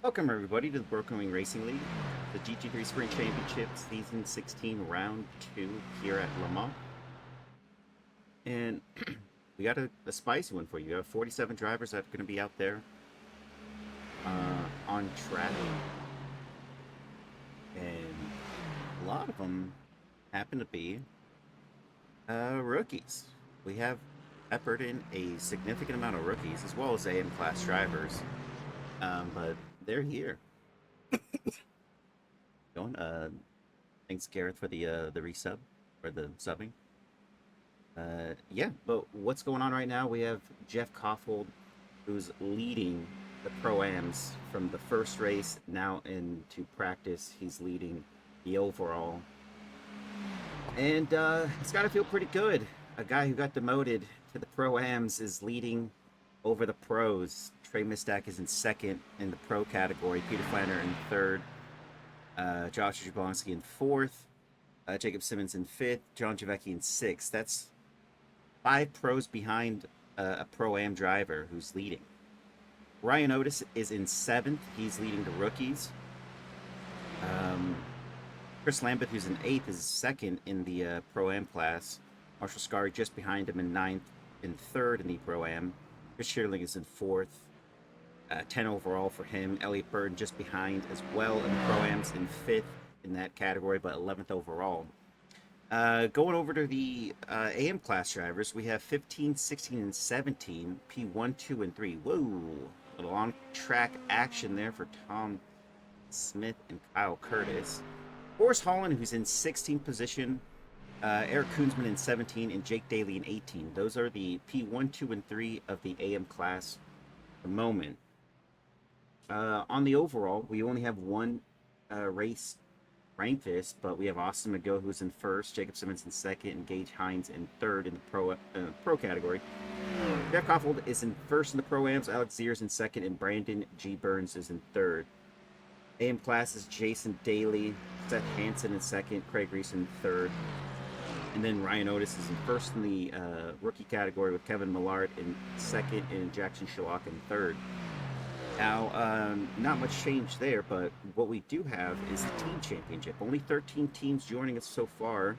Welcome everybody to the Broken Wing Racing League, the GT3 Sprint Championship Season 16 Round 2 here at Le Mans. And we got a spicy one for you. We have 47 drivers that are going to be out there on track. And a lot of them happen to be rookies. We have peppered in a significant amount of rookies as well as AM class drivers. But they're here. Going. Thanks Gareth for the resub or the subbing. Yeah, but what's going on right now? We have Jeff Koffold, who's leading the Pro-Ams from the first race now into practice. He's leading the overall. And it's got to feel pretty good. A guy who got demoted to the Pro-Ams is leading over the pros. Trey Mistak is in second in the pro category. Peter Flanner in third. Josh Jablonski in fourth. Jacob Simmons in fifth. John Javecki in sixth. That's 5 pros behind a Pro-Am driver who's leading. Ryan Otis is in seventh. He's leading the rookies. Chris Lambeth, who's in eighth, is second in the Pro-Am class. Marshall Scari just behind him in ninth. In third in the Pro-Am. Chris Shearling is in fourth. 10 overall for him. Elliot Burton just behind as well in the Pro-Ams in fifth in that category, but 11th overall. Going over to the AM class drivers, we have 15, 16, and 17, P1, 2, and 3. Whoa! A little on-track action there for Tom Smith and Kyle Curtis. Forrest Holland, who's in 16th position. Eric Koonsman in 17, and Jake Daly in 18. Those are the P1, 2, and 3 of the AM class at the moment. On the overall, we only have one race ranked this, but we have Austin McGill, who's in first, Jacob Simmons in second, and Gage Hines in third in the pro category. Jeff Koffold is in first in the Pro-Ams, Alex Ziers in second, and Brandon G. Burns is in third. AM class is Jason Daly, Seth Hansen in second, Craig Reese in third. And then Ryan Otis is in first in the rookie category with Kevin Millard in second and Jackson Shalak in third. Now, not much change there, but what we do have is the team championship. Only 13 teams joining us so far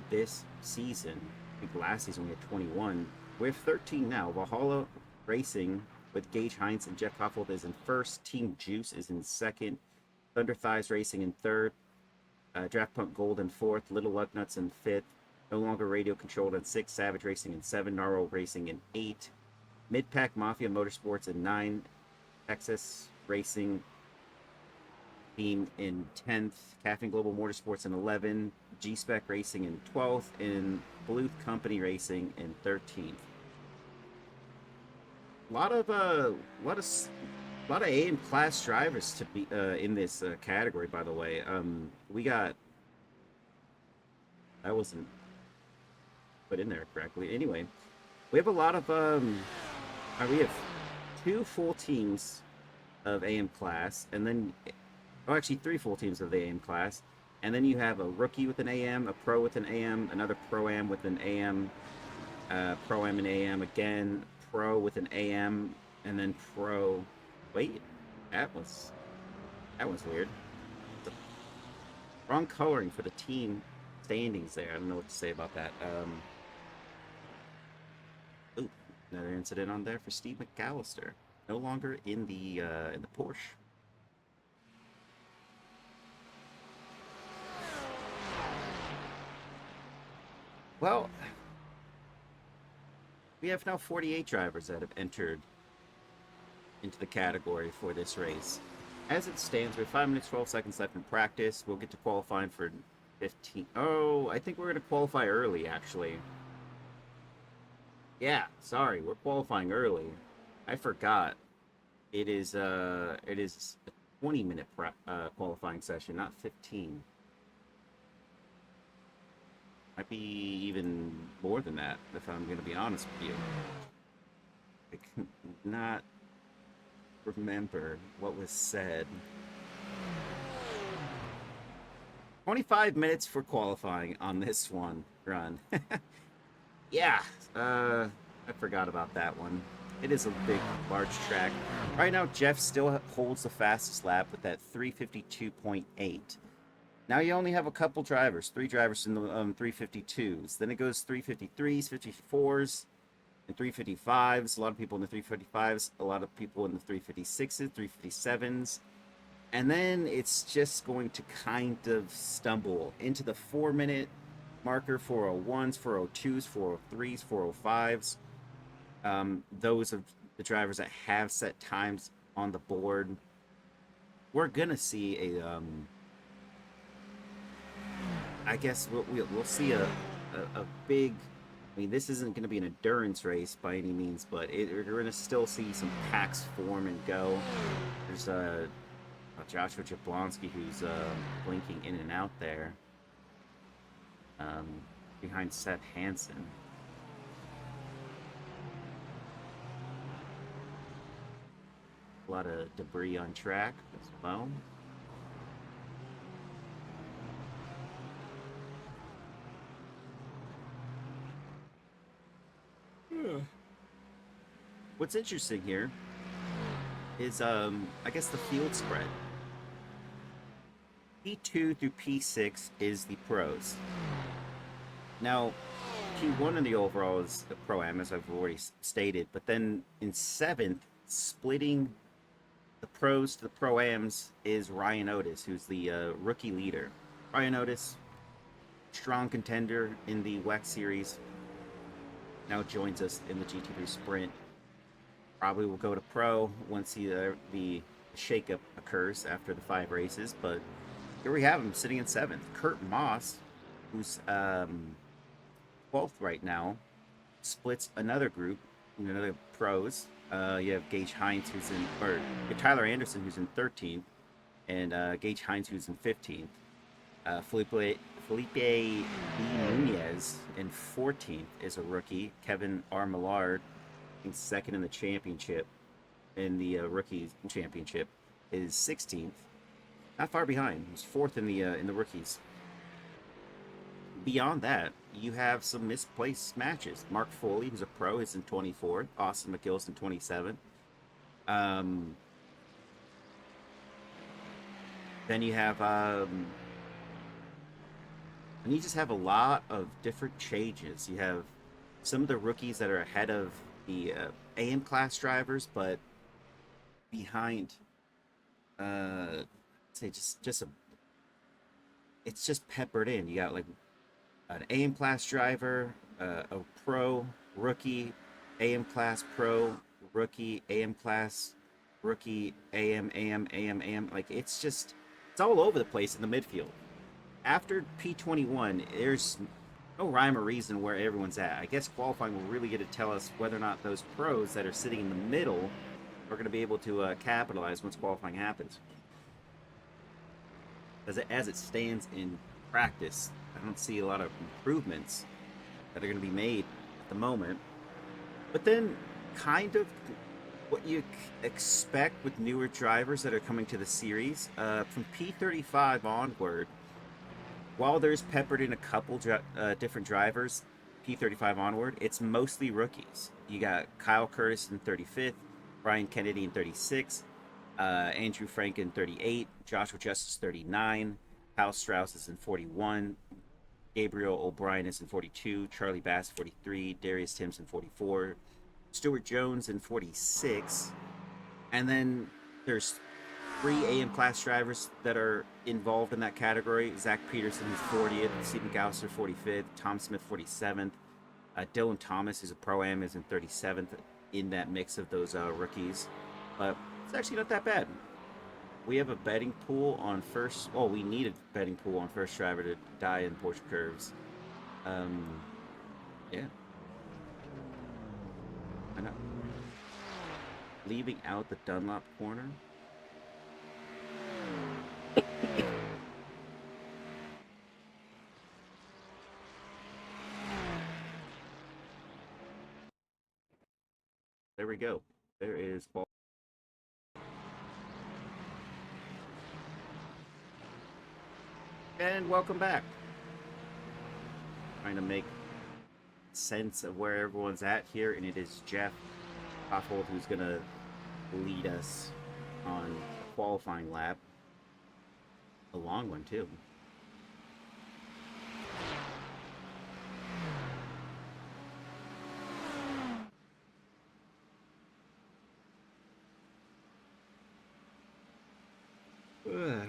this season. I think last season we had 21. We have 13 now. Valhalla Racing with Gage Hines and Jeff Koffold is in first. Team Juice is in second. Thunder Thighs Racing in third. Draft Pump Gold in fourth. Little Lugnuts in fifth. No Longer Radio Controlled in sixth. Savage Racing in seven. Gnarl Racing in eight. Mid-Pack Mafia Motorsports in 9, Texas Racing Team in 10th, Caffeine Global Motorsports in 11, G-Spec Racing in 12th, and Bluth Company Racing in 13th. A lot of AM class drivers to be in this category. By the way, we got that wasn't put in there correctly. Anyway, we have a lot of we have 2 full teams of AM class, and then, actually 3 full teams of the AM class, and then you have a rookie with an AM, a pro with an AM, another Pro-Am with an AM, Pro-Am and AM again, pro with an AM, and then pro. Wait, that was weird. Wrong coloring for the team standings there. I don't know what to say about that. Another incident on there for Steve McAllister. No longer in the Porsche. Well, we have now 48 drivers that have entered into the category for this race. As it stands, we have 5 minutes 12 seconds left in practice. We'll get to qualifying for 15. Oh, I think we're going to qualify early, actually. Yeah, sorry, we're qualifying early. I forgot. It is a 20-minute qualifying session, not 15. Might be even more than that, if I'm going to be honest with you. I cannot remember what was said. 25 minutes for qualifying on this one run. Yeah, I forgot about that one. It is a big, large track. Right now, Jeff still holds the fastest lap with that 352.8. Now you only have a couple drivers, 3 drivers in the 352s. Then it goes 353s, 54s, and 355s. A lot of people in the 355s, a lot of people in the 356s, 357s. And then it's just going to kind of stumble into the 4 minute marker, 401s, 402s, 403s, 405s. Those are the drivers that have set times on the board. We're going to see a I guess we'll see a big. I mean, this isn't going to be an endurance race by any means, but we're going to still see some packs form and go. There's Joshua Jablonski who's blinking in and out there behind Seth Hansen. A lot of debris on track as well. What's interesting here is I guess the field spread. P2 through P6 is the pros. Now, P1 in the overall is the pro-am, as I've already stated, but then in 7th, splitting the pros to the pro-ams is Ryan Otis, who's the rookie leader. Ryan Otis, strong contender in the WEC series, now joins us in the GT3 Sprint. Probably will go to pro once the shakeup occurs after the 5 races. But here we have him sitting in 7th. Kurt Moss, who's 12th right now, splits another group, another pros. You have Gage Hines, who's in, or Tyler Anderson, who's in 13th, and Gage Hines, who's in 15th. Felipe B. Nunez in 14th is a rookie. Kevin R. Millard, second in the championship, in the rookie championship, is 16th. Not far behind. He's 4th in the rookies. Beyond that, you have some misplaced matches. Mark Foley, who's a pro, is in 24th. Austin McGill's in 27th. Then you have and you just have a lot of different changes. You have some of the rookies that are ahead of the AM class drivers, but behind, say just a, it's just peppered in. You got like an AM class driver, a pro, rookie, AM class pro, rookie, AM class, rookie, AM. Like it's all over the place in the midfield. After P21, there's no rhyme or reason where everyone's at. I guess qualifying will really get to tell us whether or not those pros that are sitting in the middle are going to be able to capitalize once qualifying happens. As it stands in practice, I don't see a lot of improvements that are going to be made at the moment. But then, kind of what you expect with newer drivers that are coming to the series, from P35 onward, while there's peppered in a couple different drivers, P35 onward, it's mostly rookies. You got Kyle Curtis in 35th, Brian Kennedy in 36th, Andrew Frank in 38, Joshua Justice 39, Kyle Strauss is in 41, Gabriel O'Brien is in 42, Charlie Bass 43, Darius Timms in 44, Stuart Jones in 46, and then there's 3 AM class drivers that are involved in that category. Zach Peterson is 40th, Stephen Gausser 45th, Tom Smith 47th, Dylan Thomas, who's a pro-am, is in 37th in that mix of those rookies. But it's actually not that bad. We have a betting pool on first. Oh, we need a betting pool on first driver to die in Porsche curves. Yeah. I know. Leaving out the Dunlop corner. There we go. There is ball. And welcome back. Trying to make sense of where everyone's at here, and it is Jeff Koffel, who's going to lead us on a qualifying lap. A long one, too. Ugh.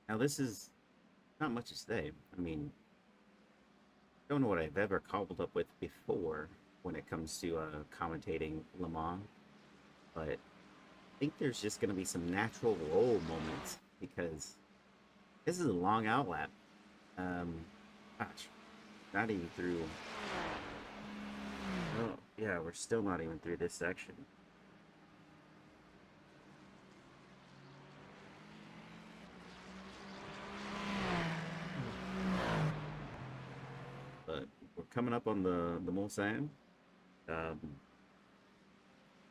Now, this is not much to say. I mean, I don't know what I've ever cobbled up with before when it comes to commentating Le Mans, but I think there's just going to be some natural roll moments because this is a long outlap. Um, Gosh, not even through. Oh, yeah, we're still not even through this section. But we're coming up on the Mulsanne. Um,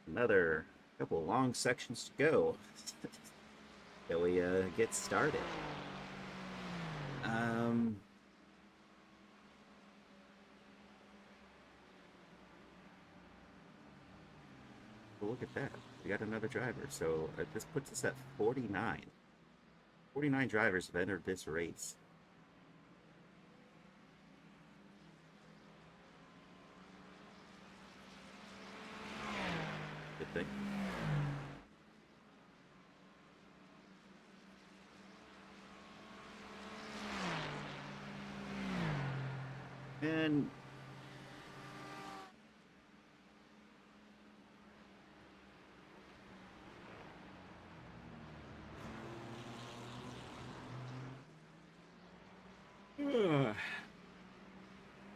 Another couple long sections to go till we get started. Um, well, look at that. We got another driver. So this puts us at 49. 49 drivers have entered this race. Good thing. And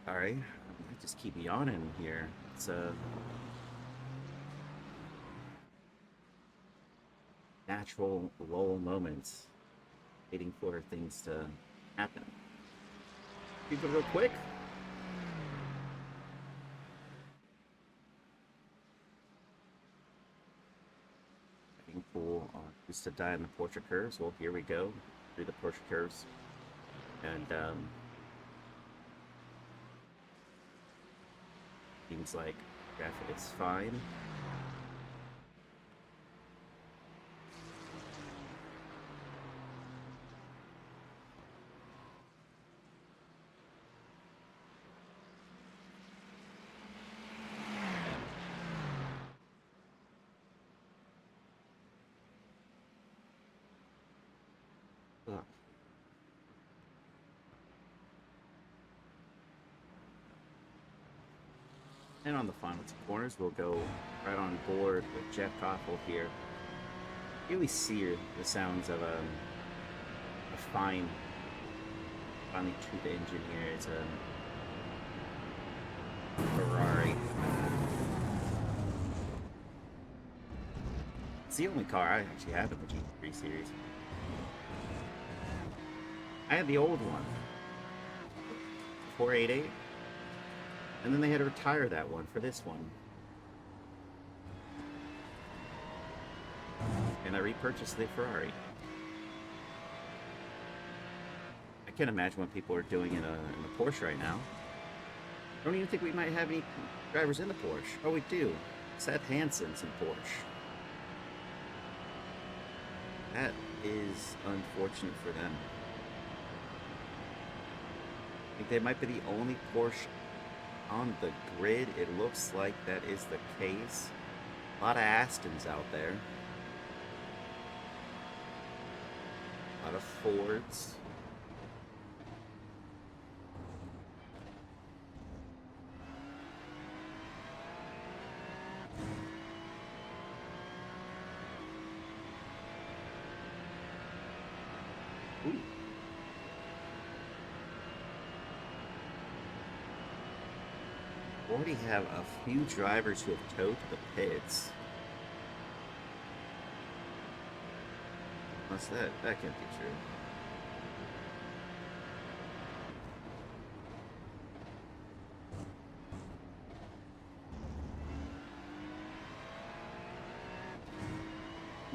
sorry, I just keep yawning here. It's natural lull moments, waiting for things to happen. Keep it real quick. Heading pool just to die in the portrait curves. Well, here we go through the portrait curves, and seems like graphic is fine. Ugh. And on the final two corners, we'll go right on board with Jeff Koppel here. Really see the sounds of a finely tuned engine here. It's a Ferrari. It's the only car I actually have in the GT3 series. I had the old one, 488, and then they had to retire that one for this one. And I repurchased the Ferrari. I can't imagine what people are doing in the Porsche right now. I don't even think we might have any drivers in the Porsche. Oh, we do. Seth Hansen's in Porsche. That is unfortunate for them. I think they might be the only Porsche on the grid. It looks like that is the case. A lot of Astons out there. A lot of Fords. Ooh. Already have a few drivers who have towed to the pits. What's that? That can't be true.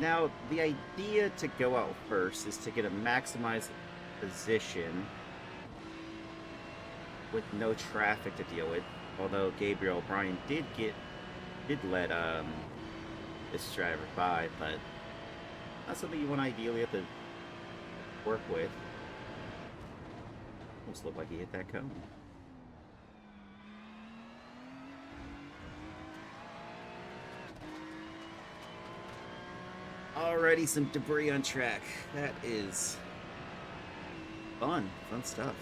Now, the idea to go out first is to get a maximized position with no traffic to deal with. Although Gabriel O'Brien did let this driver by, but not something you want to ideally have to work with. Almost looked like he hit that cone. Already some debris on track. That is fun stuff.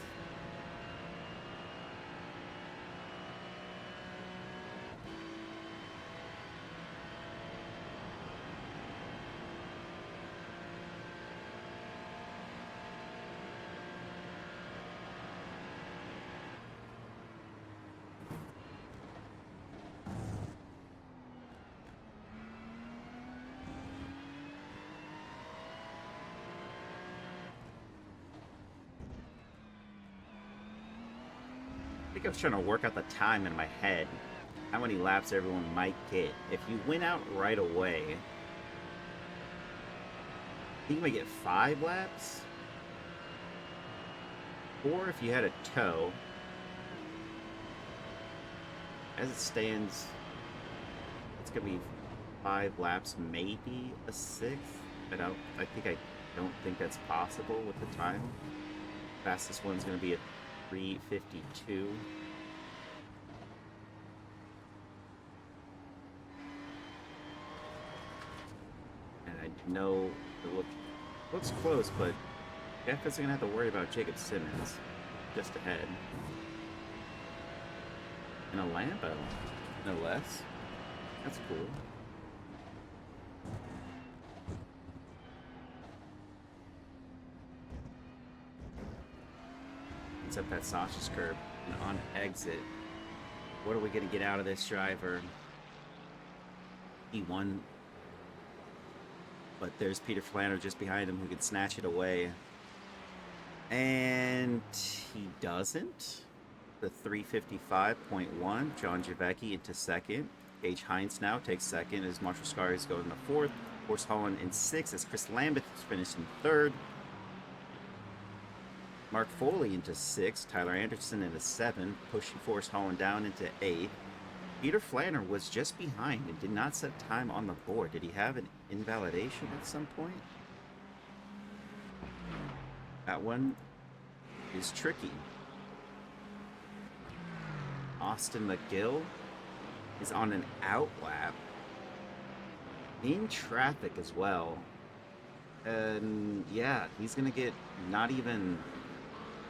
I think I was trying to work out the time in my head. How many laps everyone might get. If you went out right away, I think you might get 5 laps. Or if you had a tow. As it stands, it's gonna be 5 laps, maybe a 6th. I don't think that's possible with the time. Fastest one's gonna be a 3:52. And I know it looks close, but Jeff isn't gonna have to worry about Jacob Simmons just ahead. In a Lambo, no less. That's cool. It's up that sausage curb and on exit. What are we going to get out of this driver? He won, but there's Peter Flanner just behind him who can snatch it away. And he doesn't. The 355.1, John Javecki into second. Gage Hines now takes second as Marshall Scaries goes into fourth. Forrest Holland in sixth as Chris Lambeth is finished in third. Mark Foley into 6th, Tyler Anderson into 7th, pushing Forrest Holland down into 8th. Peter Flanner was just behind and did not set time on the board. Did he have an invalidation at some point? That one is tricky. Austin McGill is on an out lap. In traffic as well. And yeah, he's going to get not even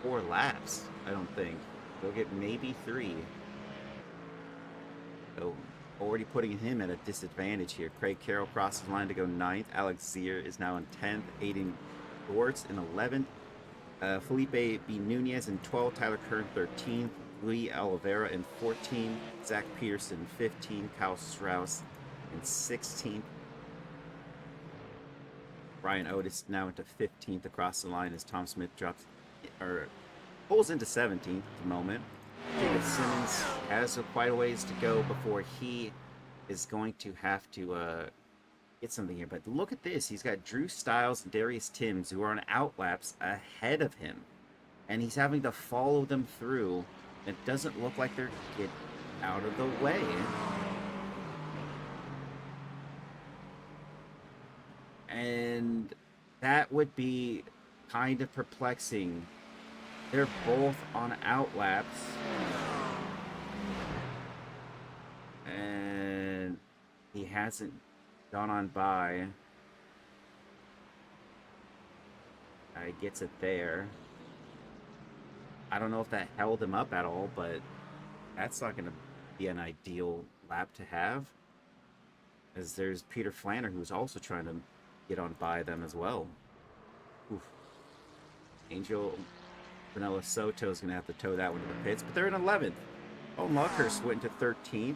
4 laps, I don't think. He'll get maybe 3. So, already putting him at a disadvantage here. Craig Carroll crosses the line to go 9th. Alex Zier is now in 10th. Aiden Dortz in 11th. Felipe B. Nunez in 12th. Tyler Kern 13th. Louis Oliveira in 14th. Zach Pearson 15th. Kyle Strauss in 16th. Brian Otis now into 15th across the line as Tom Smith pulls into 17th at the moment. Jacob Simmons has quite a ways to go before he is going to have to get something here. But look at this. He's got Drew Stiles and Darius Timms who are on outlaps ahead of him. And he's having to follow them through. It doesn't look like they're getting out of the way. And that would be kind of perplexing. They're both on outlaps. And he hasn't gone on by. He gets it there. I don't know if that held him up at all, but that's not going to be an ideal lap to have. As there's Peter Flanner, who's also trying to get on by them as well. Oof. Angel Vanilla Soto is going to have to tow that one to the pits, but they're in 11th. Oh, Luckhurst went into 13th.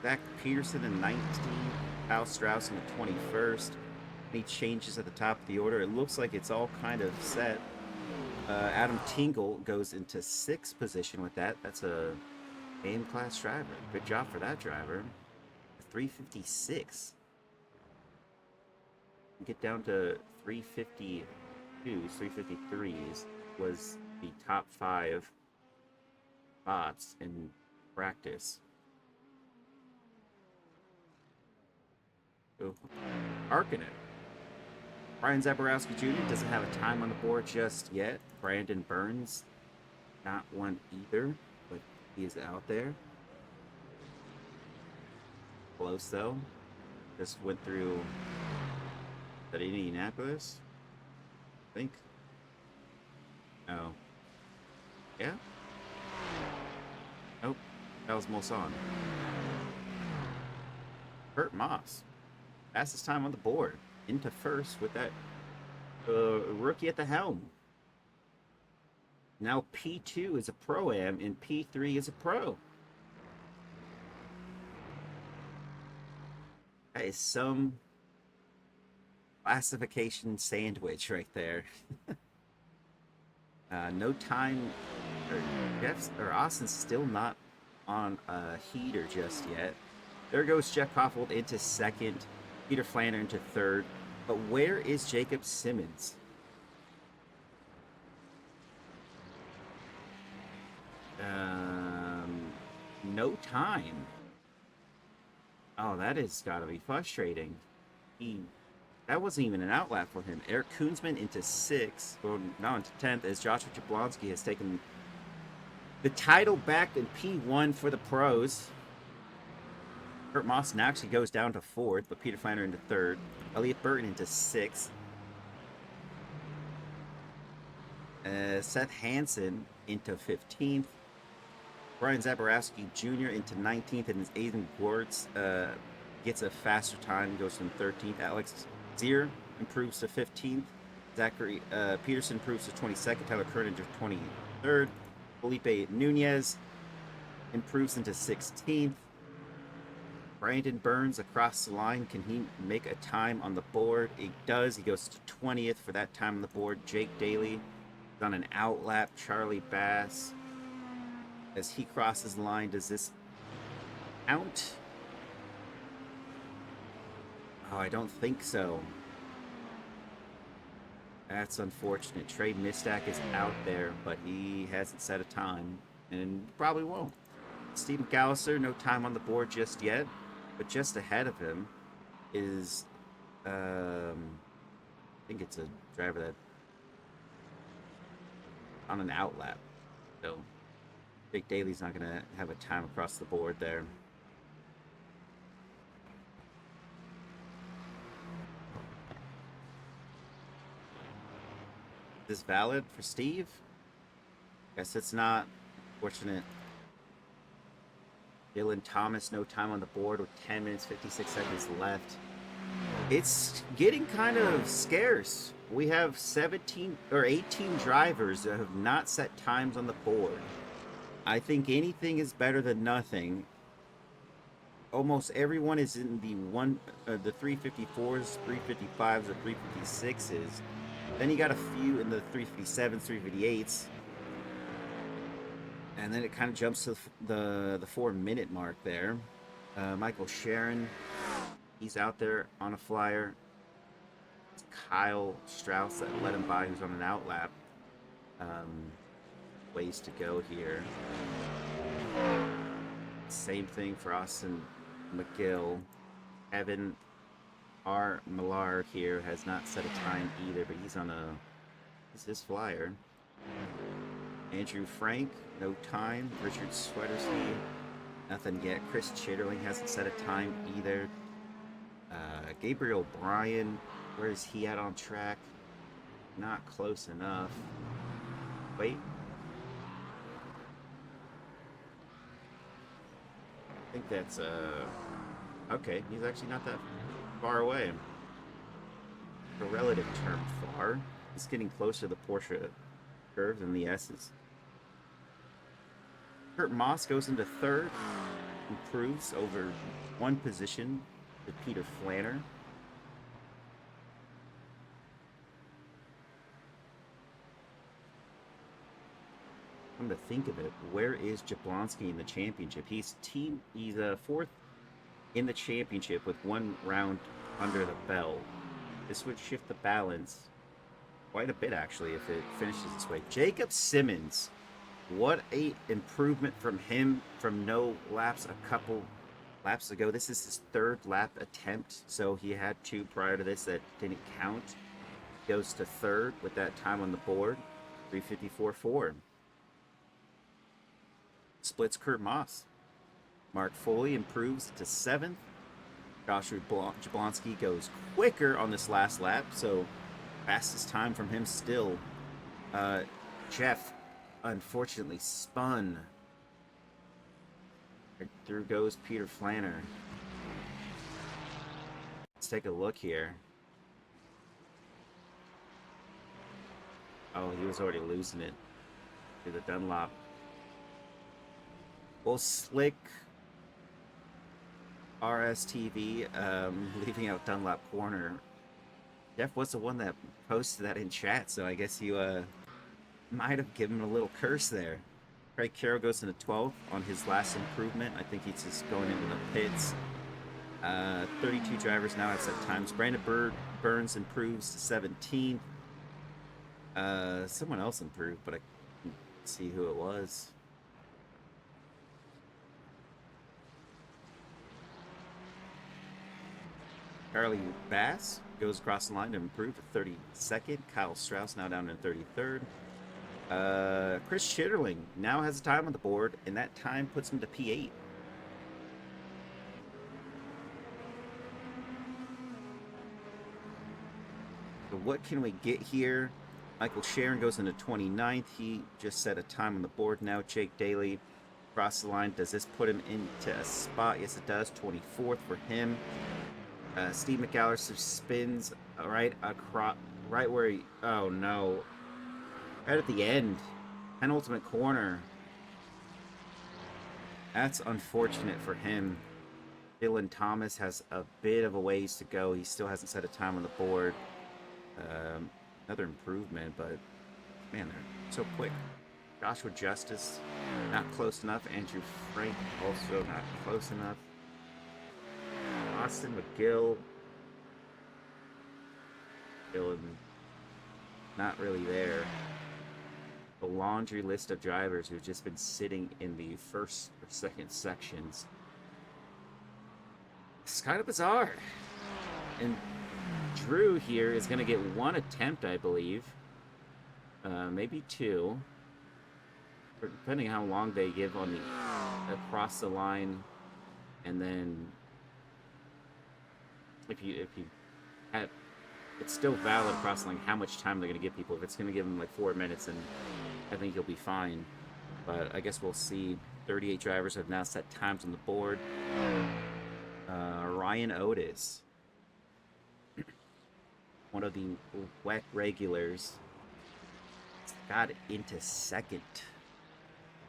Zach Peterson in 19th. Kyle Strauss in the 21st. Any changes at the top of the order? It looks like it's all kind of set. Adam Tingle goes into 6th position with that. That's a AM class driver. Good job for that driver. 356. get down to 352s, 353s was the top 5 spots in practice. So, Arkin it. Brian Zaborowski Jr. doesn't have a time on the board just yet. Brandon Burns, not one either, but he is out there. Close though. Just went through that Indianapolis, I think. Oh. Yeah? Nope. That was Mosan. Kurt Moss. Fastest time on the board. Into first with that rookie at the helm. Now P2 is a Pro-Am and P3 is a Pro. That is some classification sandwich right there. No time, or Austin's still not on a heater just yet. There goes Jeff Koffold into second, Peter Flanner into third. But where is Jacob Simmons? No time. Oh, that has got to be frustrating. That wasn't even an outlap for him. Eric Koonsman into 6th, or now into 10th, as Joshua Jablonski has taken the title back in P1 for the pros. Kurt Moss now actually goes down to 4th, but Peter Flanner into 3rd. Elliot Burton into 6th. Seth Hansen into 15th. Brian Zaborowski Jr. into 19th, and Aiden Gwartz gets a faster time, goes from 13th. Alex Zier improves to 15th. Zachary Peterson improves to 22nd. Tyler Kernan to 23rd. Felipe Nunez improves into 16th. Brandon Burns across the line. Can he make a time on the board? He does. He goes to 20th for that time on the board. Jake Daly is on an outlap. Charlie Bass, as he crosses the line, does this count? Oh, I don't think so. That's unfortunate. Trey Mistak is out there, but he hasn't set a time, and probably won't. Steve McAllister, no time on the board just yet, but just ahead of him is, I think it's a driver that on an outlap. So Jake Daly's not going to have a time across the board there. Is this valid for Steve? Guess it's not. Fortunate. Dylan Thomas, no time on the board with 10 minutes, 56 seconds left. It's getting kind of scarce. We have 17 or 18 drivers that have not set times on the board. I think anything is better than nothing. Almost everyone is in the 354s, 355s, or 356s. Then you got a few in the 357s, 358s. And then it kind of jumps to the 4-minute mark there. Michael Sharon, he's out there on a flyer. It's Kyle Strauss that let him by, who's on an outlap. Ways to go here. Same thing for Austin McGill. Evan R. Millar here has not set a time either, but he's on he's his flyer. Andrew Frank, no time. Richard Sweatersby, nothing yet. Chris Chitterling hasn't set a time either. Gabriel Bryan, where is he at on track? Not close enough. Wait. I think that's, okay, he's actually not that far away. For relative term, far. He's getting closer to the Porsche curve than the S's. Kurt Moss goes into 3rd, improves over 1 position to Peter Flanner. Come to think of it, where is Jablonski in the championship? He's 4th in the championship with 1 round under the belt. This would shift the balance quite a bit, actually, if it finishes this way. Jacob Simmons, what a improvement from him from no laps a couple laps ago. This is his third lap attempt, so he had two prior to this that didn't count. Goes to third with that time on the board, 3:54.4. Splits Kurt Moss. Mark Foley improves to seventh. Joshua Jablonski goes quicker on this last lap, so fastest time from him still. Jeff unfortunately spun. And through goes Peter Flanner. Let's take a look here. Oh, he was already losing it to the Dunlop. Well, slick RSTV, leaving out Dunlop corner. Jeff was the one that posted that in chat, so I guess you might have given him a little curse there. Craig Carroll goes into 12th on his last improvement. I think he's just going into the pits. 32 drivers now have set times. Brandon Burns improves to 17th. Someone else improved, but I can't see who it was. Charlie Bass goes across the line to improve to 32nd. Kyle Strauss now down to 33rd. Chris Schitterling now has a time on the board, and that time puts him to P8. So what can we get here? Michael Sharon goes into 29th. He just set a time on the board now. Jake Daly across the line. Does this put him into a spot? Yes, it does. 24th for him. Steve McAllister spins right across, right where he, oh no, right at the end, penultimate corner. That's unfortunate for him. Dylan Thomas has a bit of a ways to go. He still hasn't set a time on the board. Another improvement, but man, they're so quick. Joshua Justice, not close enough. Andrew Frank, also not close enough. Austin McGill, Dylan, not really there. A laundry list of drivers who've just been sitting in the first or second sections. It's kind of bizarre. And Drew here is going to get one attempt, I believe. Maybe two. Depending how long they give on the across the line. And then if you have, it's still valid across the line how much time they're going to give people. If it's going to give them like 4 minutes, then I think he'll be fine. But I guess we'll see. 38 drivers have now set times on the board. Ryan Otis, one of the WEC regulars, got into second.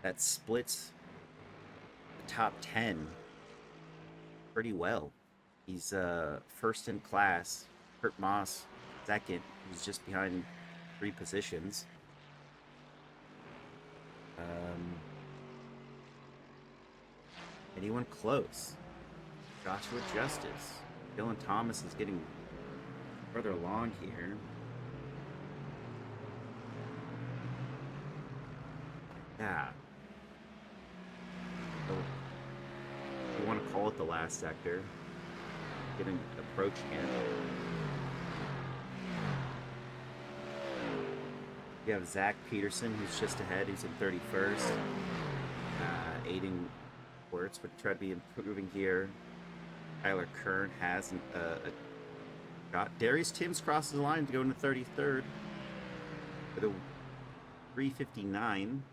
That splits the top 10 pretty well. He's first in class. Kurt Moss second. He's just behind 3 positions. Anyone close? Joshua Justice. Dylan Thomas is getting further along here. Yeah. So, you want to call it the last sector. Approaching it. You have Zach Peterson, who's just ahead. He's in 31st. Aiden Wirtz would try to be improving here. Tyler Kern has got. Darius Timms crosses the line to go into 33rd with a 3:59.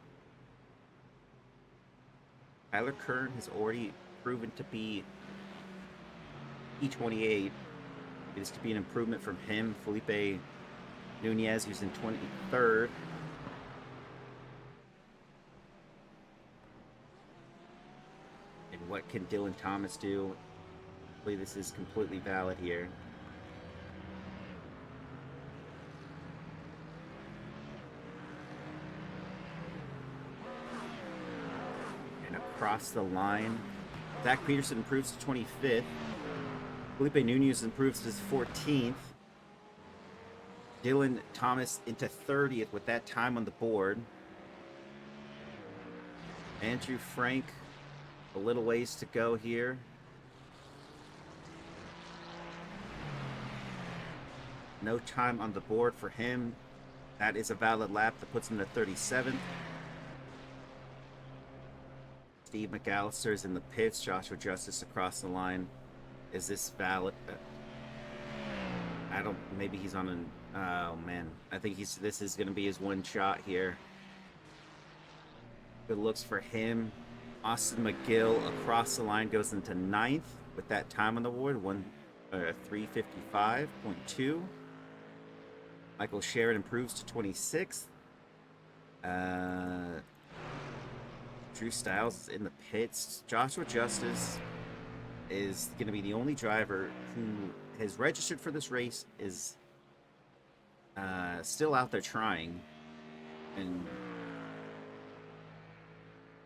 Tyler Kern has already proven to be E28. It is to be an improvement from him. Felipe Nunez, who's in 23rd. And what can Dylan Thomas do? I believe this is completely valid here. And across the line, Zach Peterson improves to 25th. Felipe Nunez improves to 14th. Dylan Thomas into 30th with that time on the board. Andrew Frank, a little ways to go here. No time on the board for him. That is a valid lap that puts him to 37th. Steve McAllister is in the pits. Joshua Justice across the line. Is this valid? I don't. Maybe he's on an. Oh man, I think this is going to be his one shot here. Good looks for him. Austin McGill across the line goes into 9th with that time on the board, 3:55.2. Michael Sherrod improves to 26th. Drew Styles is in the pits. Joshua Justice is going to be the only driver who has registered for this race, is still out there trying, and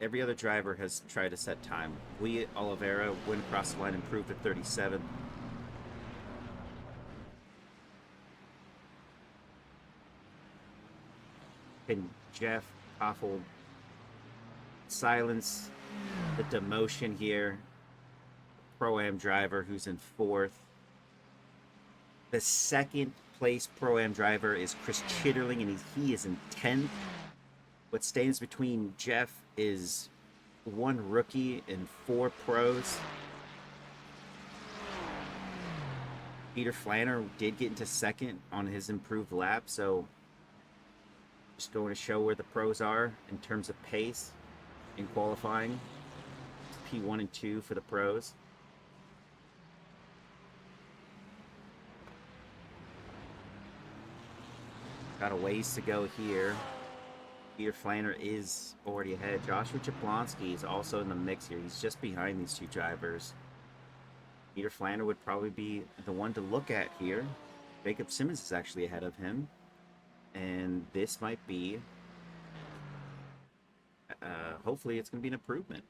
every other driver has tried to set time. Oliveira went across the line, improved to 37th. Can Jeff Koffel silence the demotion here? Pro-Am driver who's in 4th. The second place Pro-Am driver is Chris Chitterling, and he is in 10th. What stands between Jeff is 1 rookie and 4 pros. Peter Flanner did get into 2nd on his improved lap, so just going to show where the pros are in terms of pace in qualifying. P1 and 2 for the pros. Got a ways to go here. Peter Flanner is already ahead. Joshua Jablonski is also in the mix here. He's just behind these 2 drivers. Peter Flanner would probably be the one to look at here. Jacob Simmons is actually ahead of him. And this might be, hopefully it's going to be an improvement.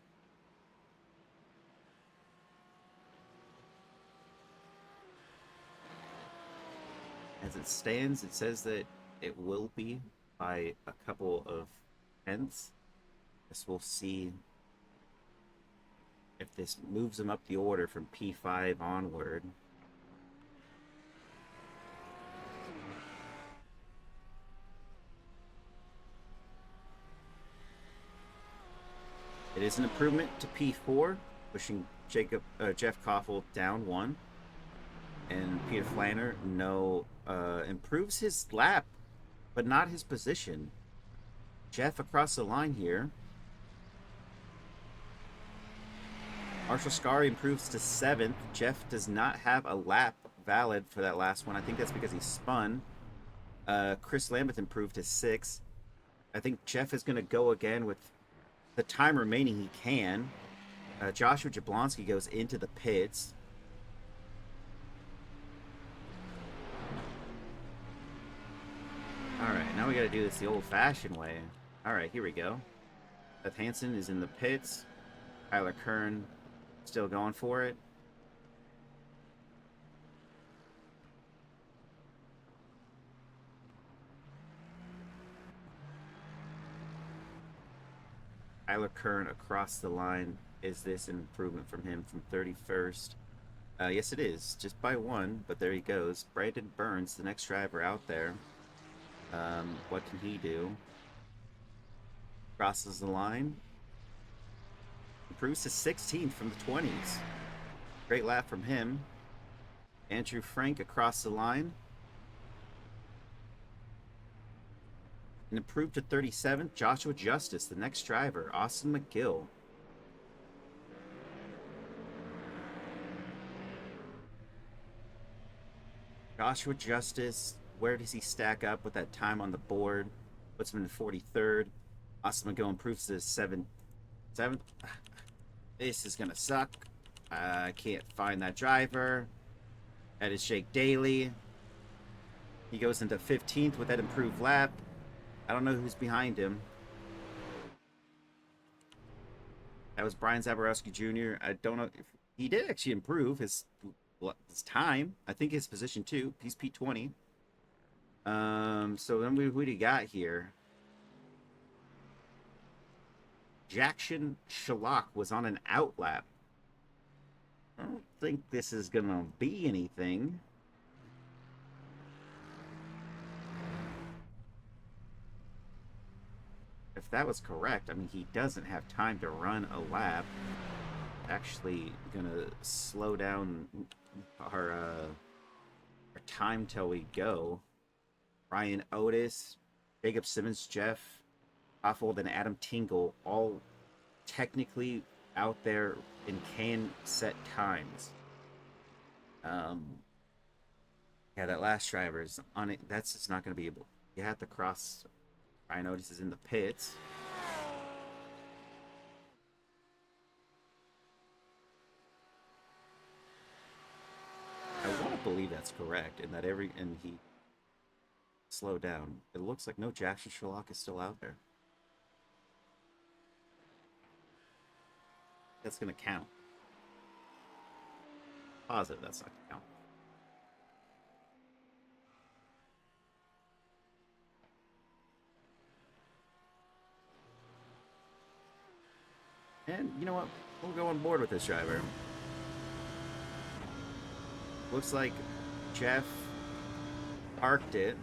As it stands, it says that it will be by a couple of tenths. Guess we'll see if this moves them up the order from P5 onward. It is an improvement to P4, pushing Jeff Koffel down 1. And Peter Flanner, improves his lap, but not his position. Jeff across the line here. Marshall Scari improves to 7th. Jeff does not have a lap valid for that last one. I think that's because he spun. Chris Lambeth improved to 6th. I think Jeff is going to go again with the time remaining he can. Joshua Jablonski goes into the pits. Alright, now we gotta do this the old-fashioned way. Alright, here we go. Seth Hansen is in the pits. Tyler Kern still going for it. Tyler Kern across the line. Is this an improvement from him from 31st? Yes, it is. Just by 1, but there he goes. Brandon Burns, the next driver out there. What can he do? Crosses the line. Improves to 16th from the 20s. Great lap from him. Andrew Frank across the line. And improved to 37th. Joshua Justice, the next driver. Austin McGill. Joshua Justice, where does he stack up with that time on the board? Puts him in 43rd. Austin McGill improves to 7th. This is going to suck. I can't find that driver. That is Jake Daly. He goes into 15th with that improved lap. I don't know who's behind him. That was Brian Zaborowski Jr. I don't know if he did actually improve his time. I think his position too. He's P20. So then who do you got here? Jackson Shalak was on an outlap. I don't think this is gonna be anything. If that was correct, I mean, he doesn't have time to run a lap. Actually, gonna slow down our time till we go. Ryan Otis, Jacob Simmons, Jeff Offold, and Adam Tingle all technically out there and can set times. Yeah, that last driver is on it. That's just not going to be able. You have to cross. Ryan Otis is in the pits. I want to believe that's correct, and that he slowed down. It looks like no Jackson Sherlock is still out there. That's going to count. Positive that's not going to count. And you know what? We'll go on board with this driver. Looks like Jeff parked it.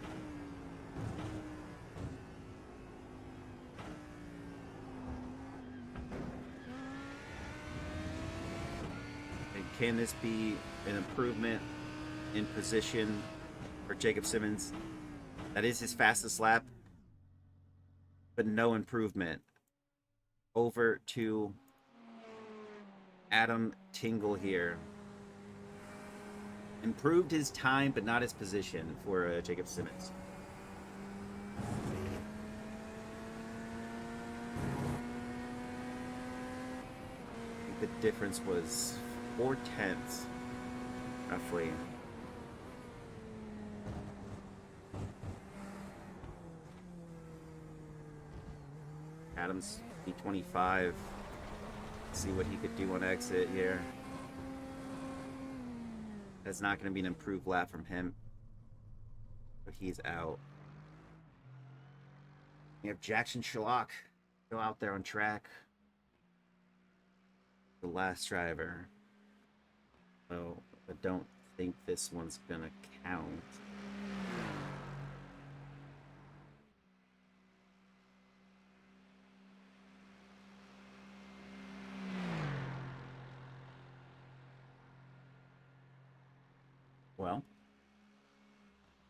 And can this be an improvement in position for Jacob Simmons? That is his fastest lap, but no improvement. Over to Adam Tingle here. Improved his time, but not his position for Jacob Simmons. I think the difference was 4/10, roughly. Adams P25. See what he could do on exit here. That's not going to be an improved lap from him. But he's out. We have Jackson Sherlock still out there on track. The last driver. So I don't think this one's going to count. Well,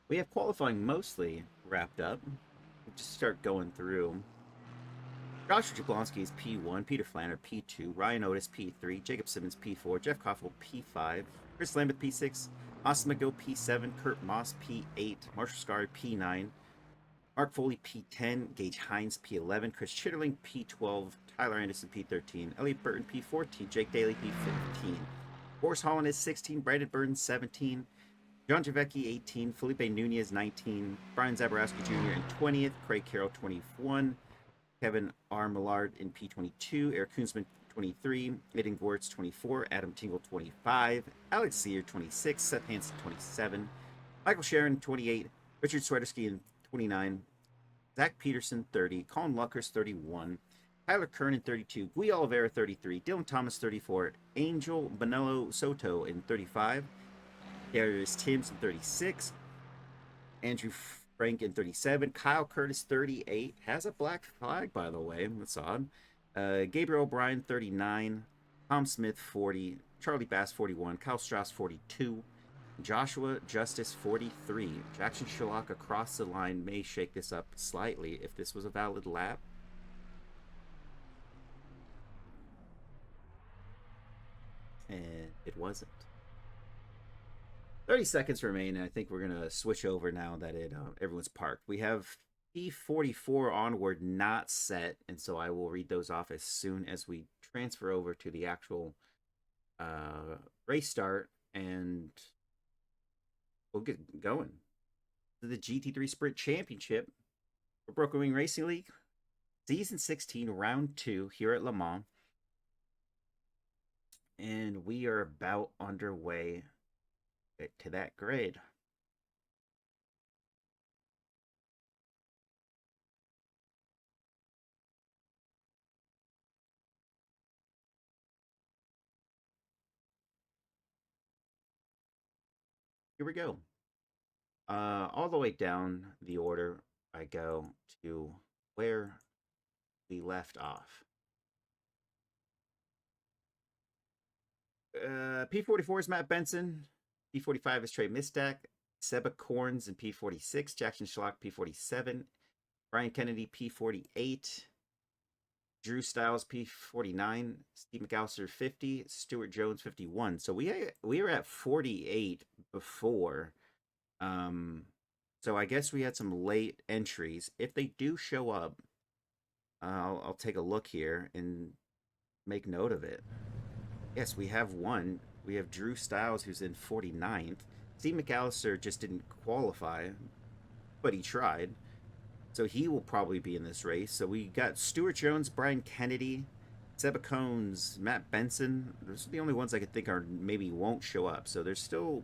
we have qualifying mostly wrapped up. We'll just start going through. Joshua Jablonski is P1, Peter Flanner P2, Ryan Otis P3, Jacob Simmons P4, Jeff Koffel P5, Chris Lambeth P6, Austin McGill P7, Kurt Moss P8, Marshall Scar P9, Mark Foley P10, Gage Hines P11, Chris Chitterling P12, Tyler Anderson P13, Elliot Burton P14, Jake Daly P15, Boris Holland is 16, Brandon Burton 17, John Javecki 18, Felipe Nunez 19, Brian Zaborowski Jr. in 20th, Craig Carroll 21, Kevin R. Millard in P22, Eric Kunzman 23, Aiden Gortz 24, Adam Tingle 25, Alex Sear 26, Seth Hansen 27, Michael Sharon 28, Richard Sweatersky in 29, Zach Peterson 30, Colin Luckers 31, Tyler Kern in 32, Guy Oliveira 33, Dylan Thomas 34, Angel Bonello Soto in 35, Darius Timms in 36, Andrew Frank in 37, Kyle Curtis 38, has a black flag, by the way, that's odd. Gabriel O'Brien 39, Tom Smith 40, Charlie Bass 41, Kyle Strauss 42, Joshua Justice 43. Jackson Sherlock across the line may shake this up slightly if this was a valid lap. And it wasn't. 30 seconds remain, and I think we're going to switch over now that everyone's parked. We have P44 onward not set, and so I will read those off as soon as we transfer over to the actual race start, and we'll get going. The GT3 Sprint Championship for Broken Wing Racing League, Season 16, Round 2 here at Le Mans. And we are about underway to that grid. here we go. All the way down the order, I go to where we left off. P44 is Matt Benson. P45 is Trey Mistak. Seba Corns in P46. Jackson Schlock P47. Brian Kennedy P48. Drew Styles P49. Steve McAllister 50. Stuart Jones 51. So we were at 48 before. So I guess we had some late entries. If they do show up, I'll take a look here and make note of it. Yes, we have one. We have Drew Styles, who's in 49th. Steve McAllister just didn't qualify, but he tried. So he will probably be in this race. So we got Stuart Jones, Brian Kennedy, Seba Cones, Matt Benson. Those are the only ones I could think are maybe won't show up. So there's still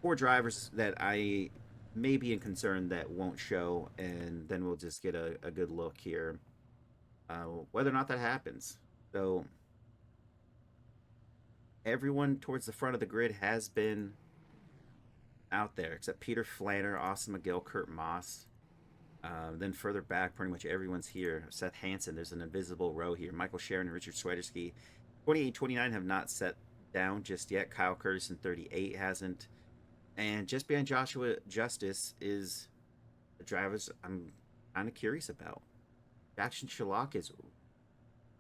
4 drivers that I may be in concern that won't show, and then we'll just get a good look here, whether or not that happens. So everyone towards the front of the grid has been out there, except Peter Flanner, Austin McGill, Kurt Moss. Then further back, pretty much everyone's here. Seth Hansen, there's an invisible row here. Michael Sharon and Richard Swiderski. 28, 29 have not set down just yet. Kyle Curtis in 38 hasn't. And just behind Joshua Justice is the drivers I'm kind of curious about. Jackson Shalak is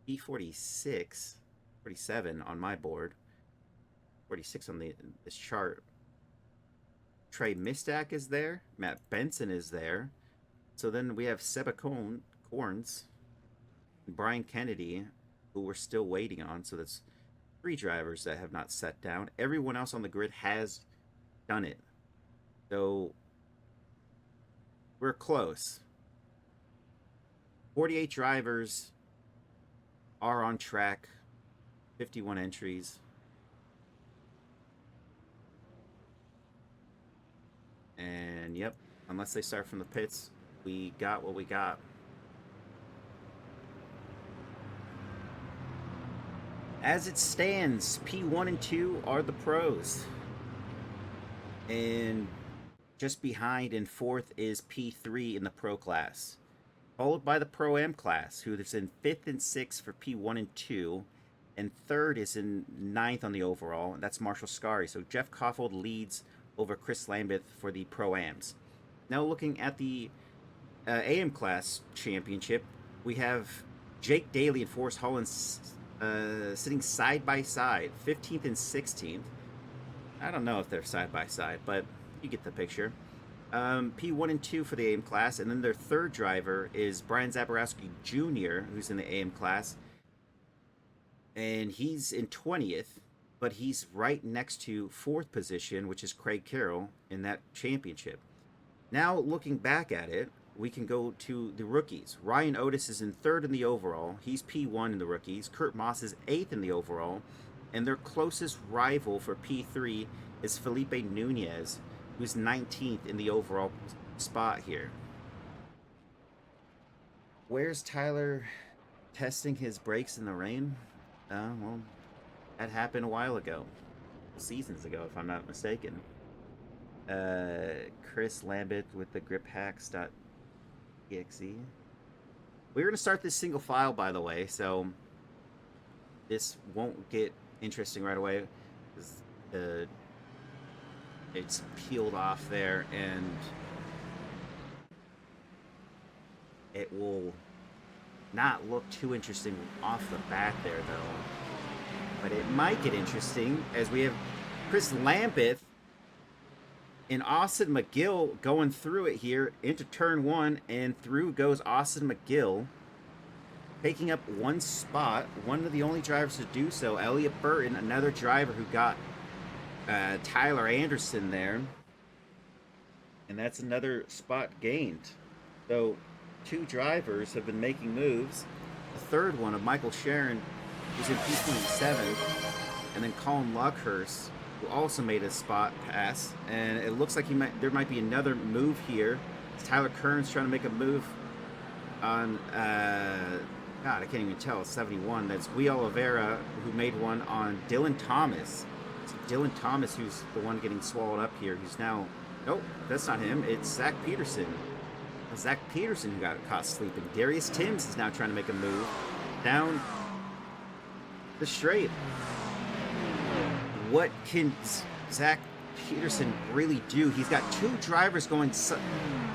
P46, 47 on my board. 46 on this chart. Trey Mistak is there. Matt Benson is there. So then we have Seba Corns, Brian Kennedy, who we're still waiting on. So that's 3 drivers that have not set down. Everyone else on the grid has done it. So we're close. 48 drivers are on track. 51 entries. And yep, unless they start from the pits, we got what we got. As it stands, P1 and 2 are the pros. And just behind in 4th is P3 in the pro class. Followed by the Pro-Am class, who is in 5th and 6th for P1 and 2. And 3rd is in 9th on the overall, and that's Marshall Scary. So Jeff Koffold leads over Chris Lambeth for the Pro-Ams. Now looking at the AM class championship, we have Jake Daly and Forrest Hollins sitting side by side, 15th and 16th. I don't know if they're side by side, but you get the picture. P1 and 2 for the AM class, and then their 3rd driver is Brian Zaborowski Jr., who's in the AM class, and he's in 20th, but he's right next to 4th position, which is Craig Carroll in that championship. Now, looking back at it, we can go to the rookies. Ryan Otis is in 3rd in the overall. He's P1 in the rookies. Kurt Moss is 8th in the overall. And their closest rival for P3 is Felipe Nunez, who's 19th in the overall spot here. Where's Tyler testing his brakes in the rain? Well, that happened a while ago. Seasons ago, if I'm not mistaken. Chris Lambert with the griphacks.exe. We're going to start this single file, by the way, so this won't get interesting right away. It's peeled off there, and it will not look too interesting off the bat there, though. But it might get interesting as we have Chris Lambeth and Austin McGill going through it here into turn 1, and through goes Austin McGill, taking up 1 spot, one of the only drivers to do so. Elliot Burton, another driver who got Tyler Anderson there, and that's another spot gained. So 2 drivers have been making moves. The 3rd one of Michael Sharon, who's in P27, and then Colin Luckhurst, who also made a spot pass, and it looks like there might be another move here. Tyler Kearns trying to make a move on God, I can't even tell. 71. That's Guy Oliveira, who made one on Dylan Thomas. So Dylan Thomas, who's the one getting swallowed up here. Who's now... Nope, that's not him. It's Zach Peterson. Zach Peterson who got caught sleeping. Darius Timms is now trying to make a move down the straight. What can Zach Peterson really do? He's got two drivers going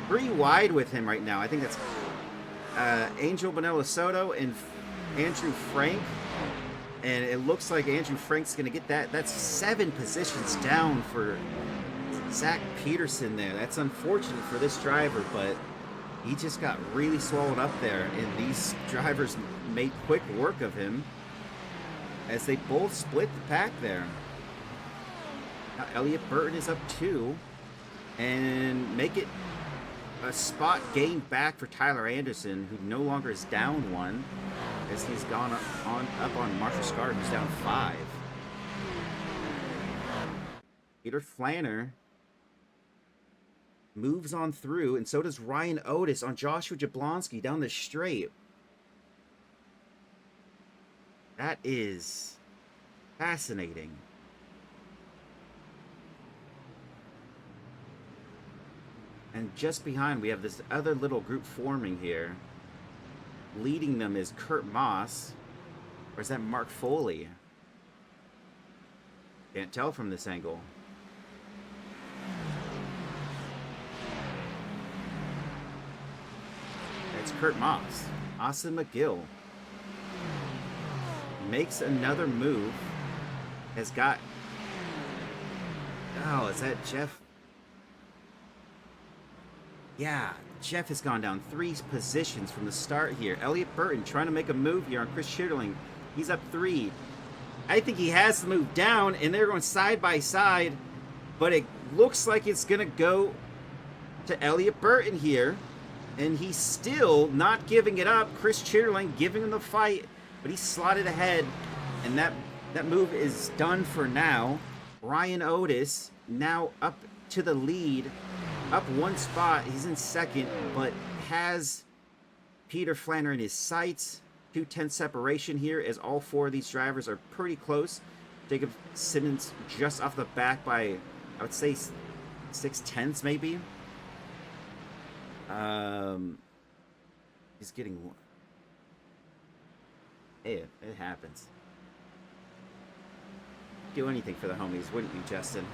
pretty wide with him right now. I think that's Angel Bonello Soto and Andrew Frank. And it looks like Andrew Frank's going to get that. That's 7 positions down for Zach Peterson there. That's unfortunate for this driver, but he just got really swallowed up there. And these drivers made quick work of him as they both split the pack there. Now Elliott Burton is up 2 and make it a spot gain back for Tyler Anderson, who no longer is down 1 as he's gone up on Marshall Scar, who's down 5. Peter Flanner moves on through, and so does Ryan Otis on Joshua Jablonski down the straight. That is fascinating. And just behind, we have this other little group forming here. Leading them is Kurt Moss. Or is that Mark Foley? Can't tell from this angle. It's Kurt Moss. Austin McGill makes another move. Has got... Oh, is that Jeff? Yeah, Jeff has gone down 3 positions from the start here. Elliott Burton trying to make a move here on Chris Schitterling. He's up 3. I think he has to move down, and they're going side by side. But it looks like it's going to go to Elliott Burton here. And he's still not giving it up. Chris Schitterling giving him the fight. But he's slotted ahead. And that move is done for now. Ryan Otis now up to the lead. Up 1 spot. He's in 2nd, but has Peter Flanner in his sights. 2/10 separation here, as all 4 of these drivers are pretty close. Jacob Simmons just off the back by, I would say, 6/10 maybe. He's getting... Hey, it happens. Do anything for the homies, wouldn't you, Justin?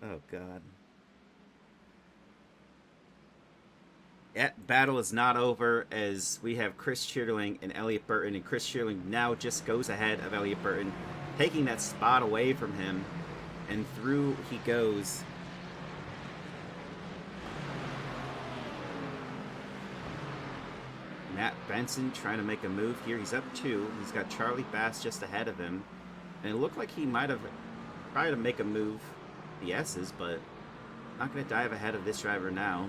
Oh, God. That battle is not over, as we have Chris Schitterling and Elliott Burton. And Chris Schitterling now just goes ahead of Elliott Burton, taking that spot away from him. And through he goes. Matt Benson trying to make a move here. He's up 2. He's got Charlie Bass just ahead of him. And it looked like he might have tried to make a move. The S's, but not going to dive ahead of this driver now.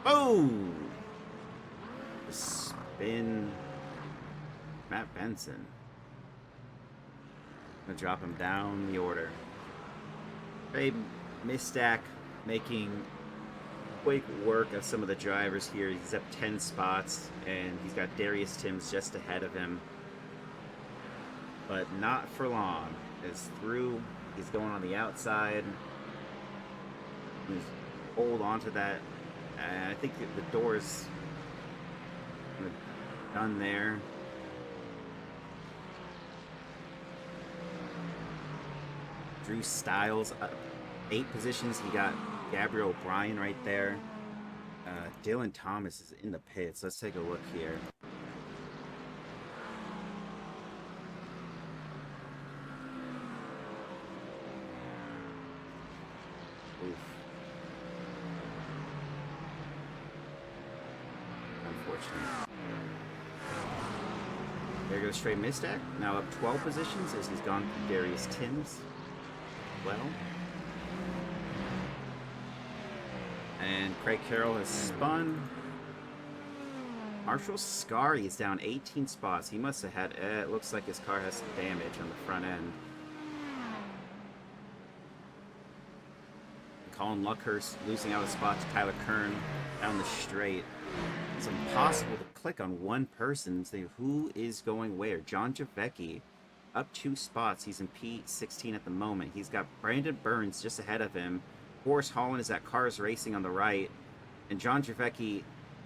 Oh! The spin. Matt Benson. Going to drop him down the order. Ray Mistack making quick work of some of the drivers here. He's up 10 spots, and he's got Darius Timms just ahead of him. But not for long. As through, he's going on the outside. He's hold on to that. And I think the door's done there. Drew Styles up 8 positions. He got Gabriel O'Brien right there. Dylan Thomas is in the pits. Let's take a look here. Oof. Unfortunate. There goes Trey Mistack. Now up 12 positions as he's gone through Darius Timms. Well. And Craig Carroll has spun. Marshall Scary is down 18 spots. He must have had... it looks like his car has some damage on the front end. Colin Luckhurst losing out a spot to Tyler Kern down the straight. It's impossible to click on one person and say who is going where. John Javecki up 2 spots. He's in P16 at the moment. He's got Brandon Burns just ahead of him. Forrest Holland is at Cars Racing on the right. And John Javecki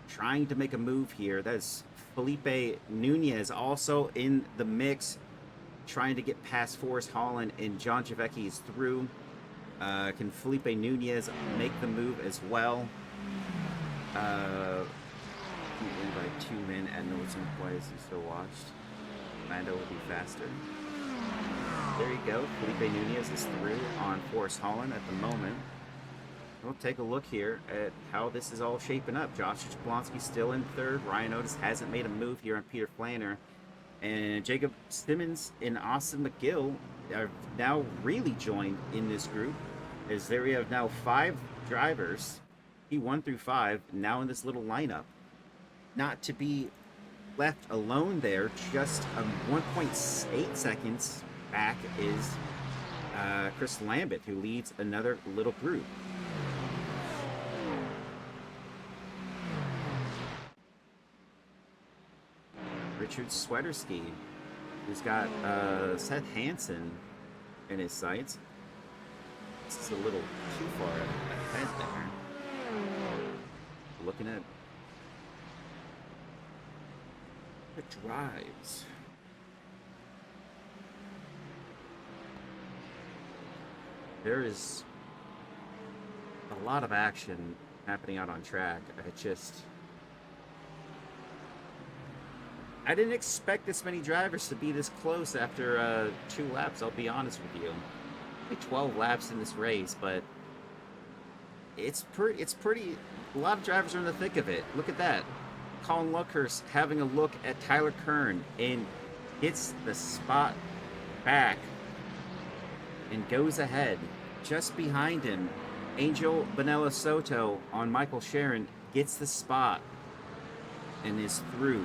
trying to make a move here. That is Felipe Nunez also in the mix, trying to get past Forrest Holland, and John Javecki is through. Can Felipe Nunez make the move as well? By 2 men at Norton. Why is he so watched? Lando will be faster. There you go. Felipe Nunez is through on Forrest Holland at the moment. We'll take a look here at how this is all shaping up. Josh Jablonski still in third. Ryan Otis hasn't made a move here on Peter Flanner. And Jacob Simmons and Austin McGill are now really joined in this group, as there we have now 5 drivers, P1 through 5, now in this little lineup. Not to be left alone there, just 1.8 seconds back is Chris Lambert, who leads another little group. Richard Sweaterski, who's got Seth Hansen in his sights. This is a little too far ahead there. Looking at the drives. There is a lot of action happening out on track. I didn't expect this many drivers to be this close after 2 laps, I'll be honest with you. Only 12 laps in this race, but it's pretty, a lot of drivers are in the thick of it. Look at that. Colin Luckhurst having a look at Tyler Kern and hits the spot back and goes ahead. Just behind him, Angel Bonella Soto on Michael Sharon gets the spot and is through.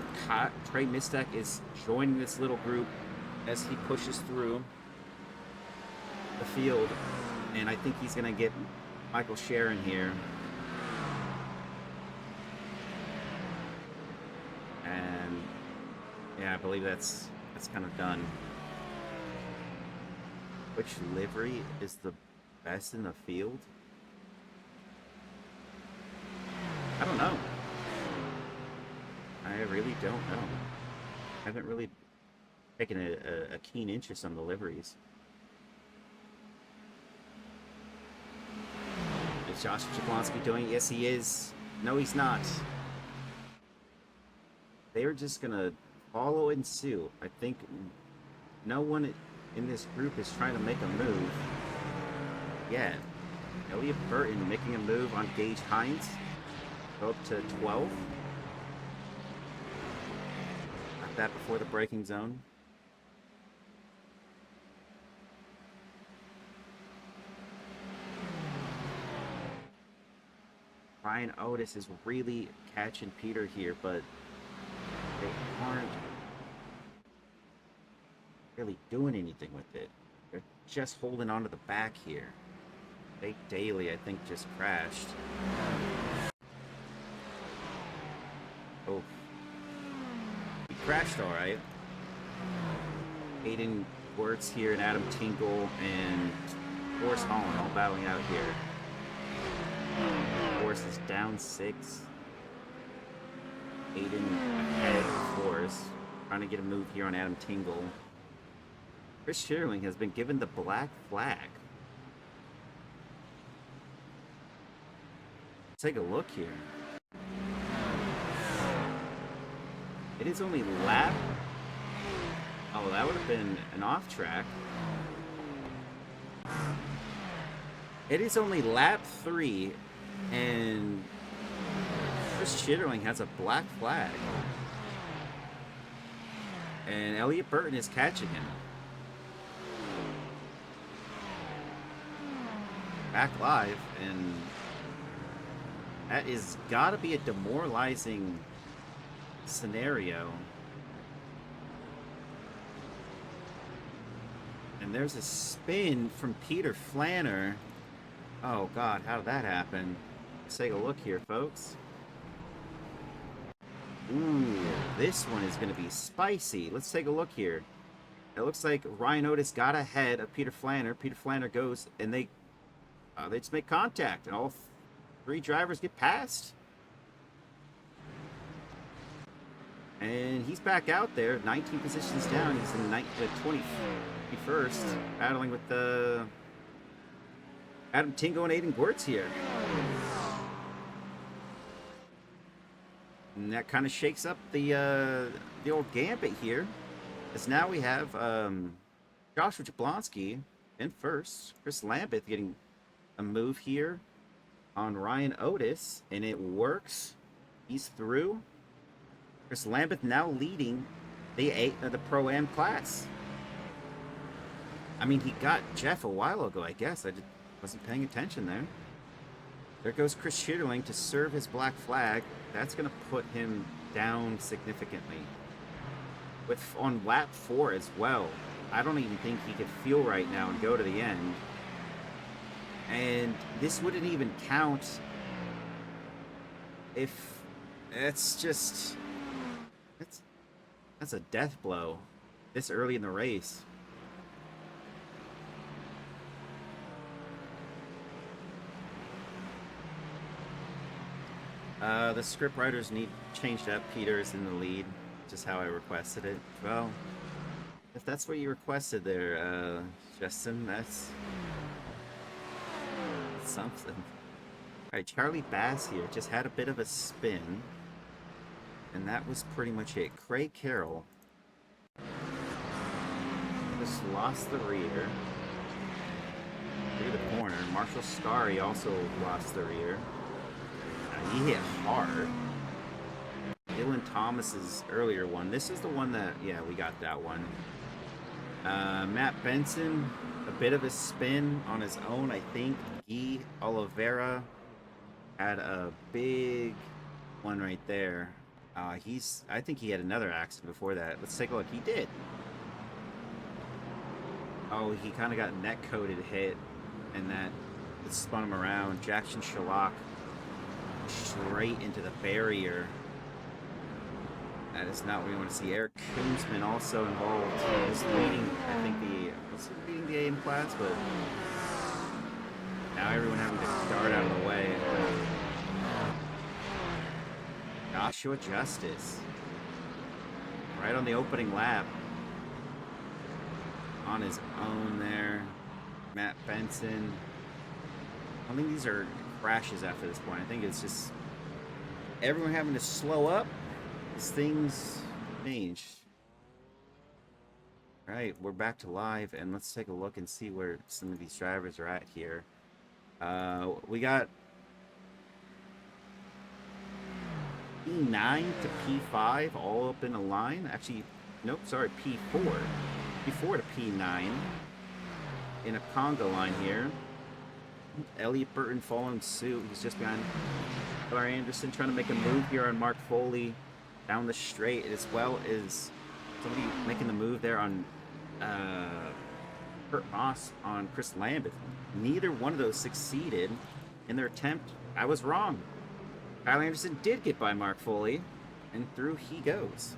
Trey Mistek is joining this little group as he pushes through the field, and I think he's going to get Michael Sharon here. And yeah, I believe that's kind of done. Which livery is the best in the field? I don't know. I really don't know. I haven't really taken a keen interest on the liveries. Is Josh Jablonski doing it? Yes, he is. No, he's not. They're just going to follow in suit. I think no one in this group is trying to make a move yet. Elliot Burton making a move on Gage Hines. Go up to 12. That before the braking zone. Ryan Otis is really catching Peter here, but they aren't really doing anything with it. They're just holding on to the back here. Jake Daly, I think, just crashed. Oh. Crashed all right. Aiden Wertz here and Adam Tinkle and Forrest Holland all battling out here. Forrest is down 6. Aiden ahead of Forrest, trying to get a move here on Adam Tingle. Chris Shearling has been given the black flag. Take a look here. It is only lap. Oh, that would have been an off track. It is only lap 3, and Chris Chitterling has a black flag. And Elliot Burton is catching him. Back live, and that is gotta be a demoralizing scenario. And there's a spin from Peter Flanner. Oh God, how did that happen? Let's take a look here, folks. Ooh, this one is going to be spicy. Let's take a look here. It looks like Ryan Otis got ahead of Peter Flanner. Peter Flanner goes, and they just make contact, and all three drivers get past. And he's back out there, 19 positions down. He's in the 21st, battling with Adam Tingo and Aiden Gwertz here. And that kind of shakes up the old gambit here. As now we have Joshua Jablonski in first. Chris Lambeth getting a move here on Ryan Otis, and it works. He's through. Chris Lambeth now leading the Pro-Am class. I mean, he got Jeff a while ago, I guess. I just wasn't paying attention there. There goes Chris Schierling to serve his black flag. That's going to put him down significantly. On lap 4 as well. I don't even think he could feel right now and go to the end. And this wouldn't even count if it's just... That's a death blow this early in the race. The script writers need changed up. Peter's in the lead, just how I requested it. Well, if that's what you requested there, Justin, that's something. Alright, Charlie Bass here just had a bit of a spin. And that was pretty much it. Craig Carroll just lost the rear through the corner. Marshall Scary also lost the rear. He hit hard. Dylan Thomas's earlier one. This is the one that, yeah, we got that one. Matt Benson, a bit of a spin on his own, I think. Guy Oliveira had a big one right there. I think he had another accident before that. Let's take a look. He did. Oh, he kind of got net-coated hit, and that spun him around. Jackson Shalak straight into the barrier. That is not what we want to see. Eric Koonsman also involved. He was leading, I think, leading the AM class, but now everyone having to dart out of the way. Joshua Justice, right on the opening lap, on his own there. Matt Benson. I don't think these are crashes after this point. I think it's just everyone having to slow up as things change. All right, we're back to live, and let's take a look and see where some of these drivers are at here. We got P9 to P5 all up in a line. Actually, nope, sorry, P4. P4 to P9 in a conga line here. Elliot Burton following suit. He's just behind Tyler Anderson, trying to make a move here on Mark Foley down the straight, as well as somebody making the move there on Kurt Moss on Chris Lambeth. Neither one of those succeeded in their attempt. I was wrong. Kyle Anderson did get by Mark Foley, and through he goes.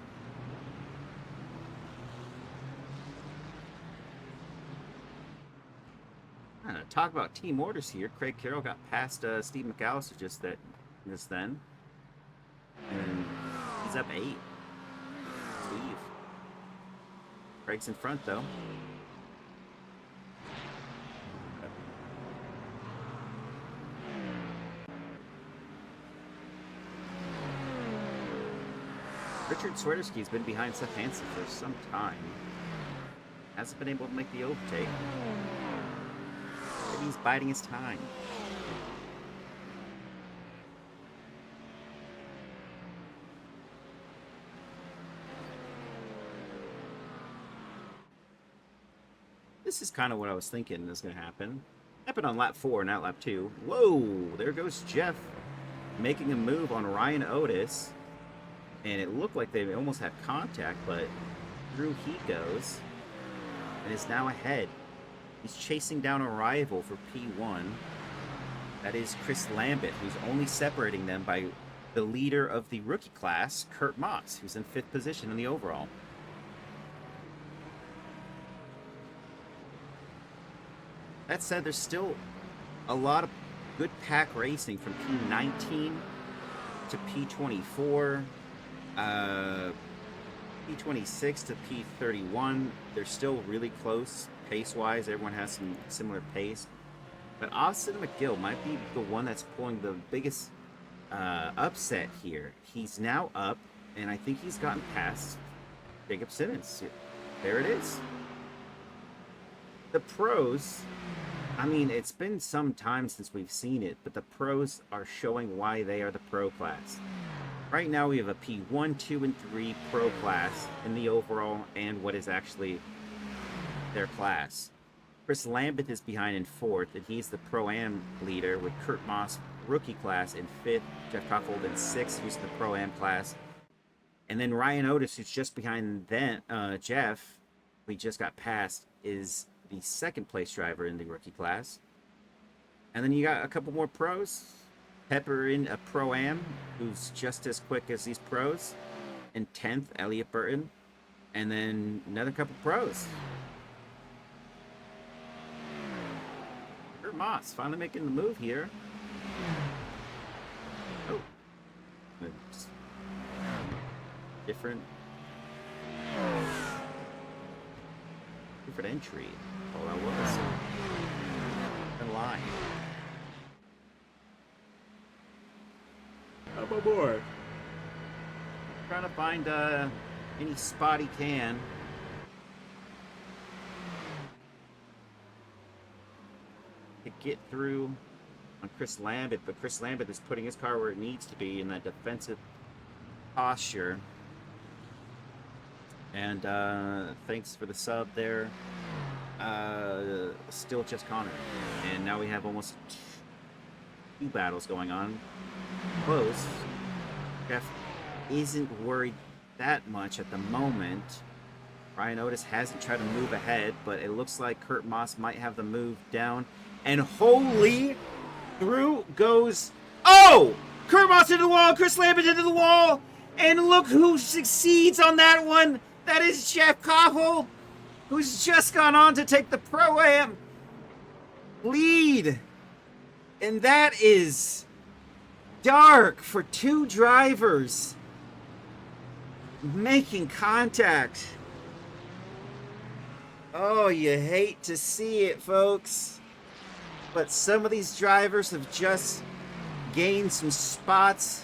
Talk about team orders here. Craig Carroll got past Steve McAllister just then. And he's up 8. Steve. Craig's in front, though. Richard Swiderski's been behind Seth Hansen for some time. Hasn't been able to make the overtake. Maybe he's biding his time. This is kind of what I was thinking is going to happen. Happened on lap 4, not lap 2. Whoa! There goes Jeff making a move on Ryan Otis. And it looked like they almost had contact, but through he goes. And is now ahead. He's chasing down a rival for P1. That is Chris Lambert, who's only separating them by the leader of the rookie class, Kurt Moss, who's in 5th position in the overall. That said, there's still a lot of good pack racing from P19 to P24, P26 to P31. They're still really close pace-wise. Everyone has some similar pace. But Austin McGill might be the one that's pulling the biggest upset here. He's now up, and I think he's gotten past Jacob Simmons. There it is. The pros, I mean, it's been some time since we've seen it, but the pros are showing why they are the pro class. Right now we have a P1, 2, and 3 pro class in the overall and what is actually their class. Chris Lambert is behind in 4th, and he's the Pro-Am leader with Kurt Moss, rookie class, in 5th. Jeff Koffold in 6th, who's the Pro-Am class. And then Ryan Otis, who's just behind them, Jeff, we just got past, is the 2nd place driver in the rookie class. And then you got a couple more pros. Pepper in a Pro-Am, who's just as quick as these pros. In 10th, Elliot Burton. And then another couple pros. Moss finally making the move here. Oh, different entry. Oh, that was in line. Up aboard. Trying to find any spot he can. To get through on Chris Lambert, but Chris Lambert is putting his car where it needs to be in that defensive posture. And thanks for the sub there. Still just Connor. And now we have almost 2 battles going on. Close. Jeff isn't worried that much at the moment. Ryan Otis hasn't tried to move ahead, but it looks like Kurt Moss might have the move down. And holy, through goes, oh! Kurt Moss into the wall, Chris Lambert into the wall, and look who succeeds on that one. That is Jeff Koppel, who's just gone on to take the Pro-Am lead. And that is dark for 2 drivers making contact. Oh, you hate to see it, folks. But some of these drivers have just gained some spots.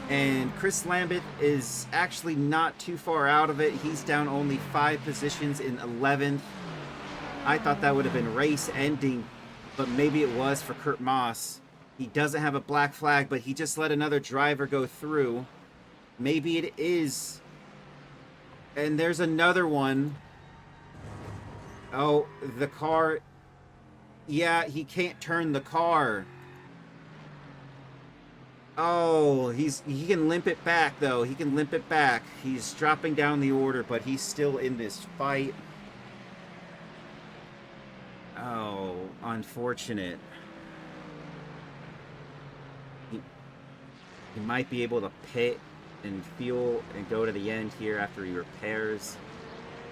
And Chris Lambert is actually not too far out of it. He's down only 5 positions in 11th. I thought that would have been race ending, but maybe it was for Kurt Moss. He doesn't have a black flag, but he just let another driver go through. Maybe it is. And there's another one. Oh, the car. Yeah, he can't turn the car. Oh, he can limp it back, though. He can limp it back. He's dropping down the order, but he's still in this fight. Oh, unfortunate. He might be able to pit and fuel and go to the end here after he repairs.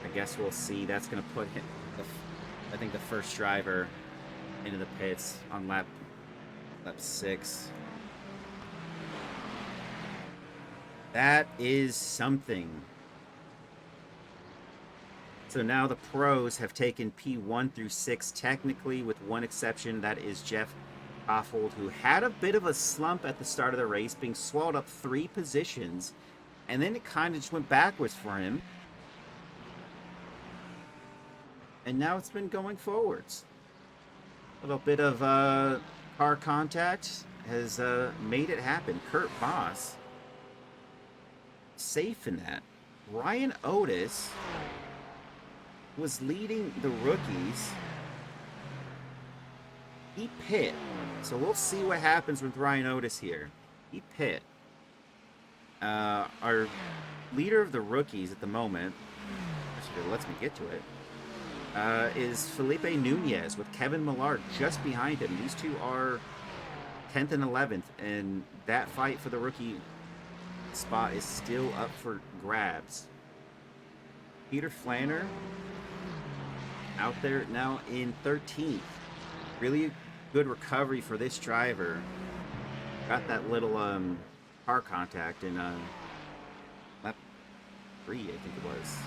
I guess we'll see. That's going to put him, I think, the first driver into the pits on lap 6. That is something. So now the pros have taken P1 through 6 technically, with one exception. That is Jeff Koffold, who had a bit of a slump at the start of the race, being swallowed up 3 positions, and then it kind of just went backwards for him. And now it's been going forwards. A little bit of car contact has made it happen. Kurt Moss safe in that. Ryan Otis was leading the rookies. He pit. So we'll see what happens with Ryan Otis here. He pit. Our leader of the rookies at the moment, actually, it lets me get to it. is Felipe Nunez with Kevin Millard just behind him. These two are 10th and 11th, and that fight for the rookie spot is still up for grabs. Peter Flanner out there now in 13th. Really good recovery for this driver. Got that little car contact in lap 3, I think it was.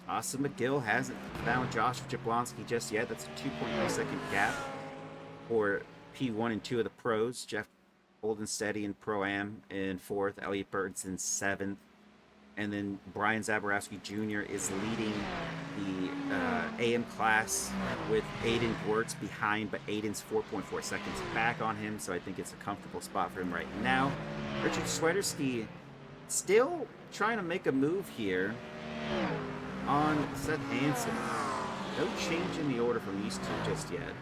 Austin McGill hasn't found Josh Jablonski just yet. That's a 2.3 second gap for P1 and 2 of the pros. Jeff holding steady in Pro-Am in 4th. Elliot Burton's in 7th. And then Brian Zaborowski Jr. is leading the AM class with Aiden Wertz behind, but Aiden's 4.4 seconds back on him, so I think it's a comfortable spot for him right now. Richard Swederski still trying to make a move here on Seth Hansen. No change in the order from these two just yet.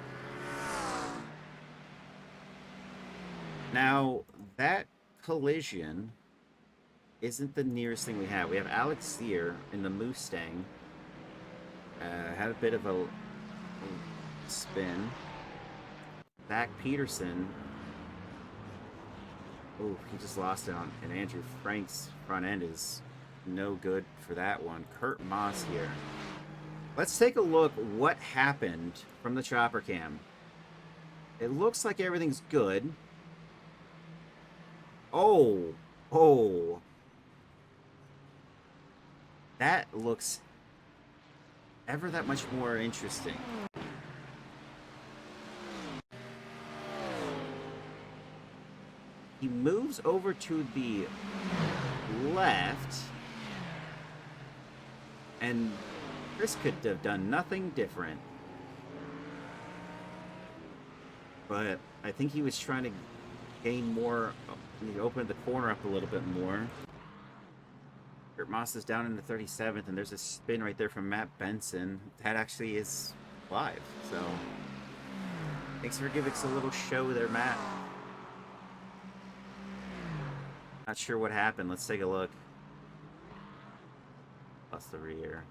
Now, that collision isn't the nearest thing we have. We have Alex Sear in the Mustang. Had a bit of a spin. Zach Peterson. Oh, he just lost it on. And Andrew Frank's front end is no good for that one. Kurt Moss here. Let's take a look what happened from the chopper cam. It looks like everything's good. Oh. That looks ever that much more interesting. He moves over to the left, and Chris could have done nothing different. But I think he was trying to gain more. He opened the corner up a little bit more. Kurt Moss is down in the 37th, and there's a spin right there from Matt Benson. That actually is live, so thanks for giving us a little show there, Matt. Not sure what happened. Let's take a look. Plus the rear.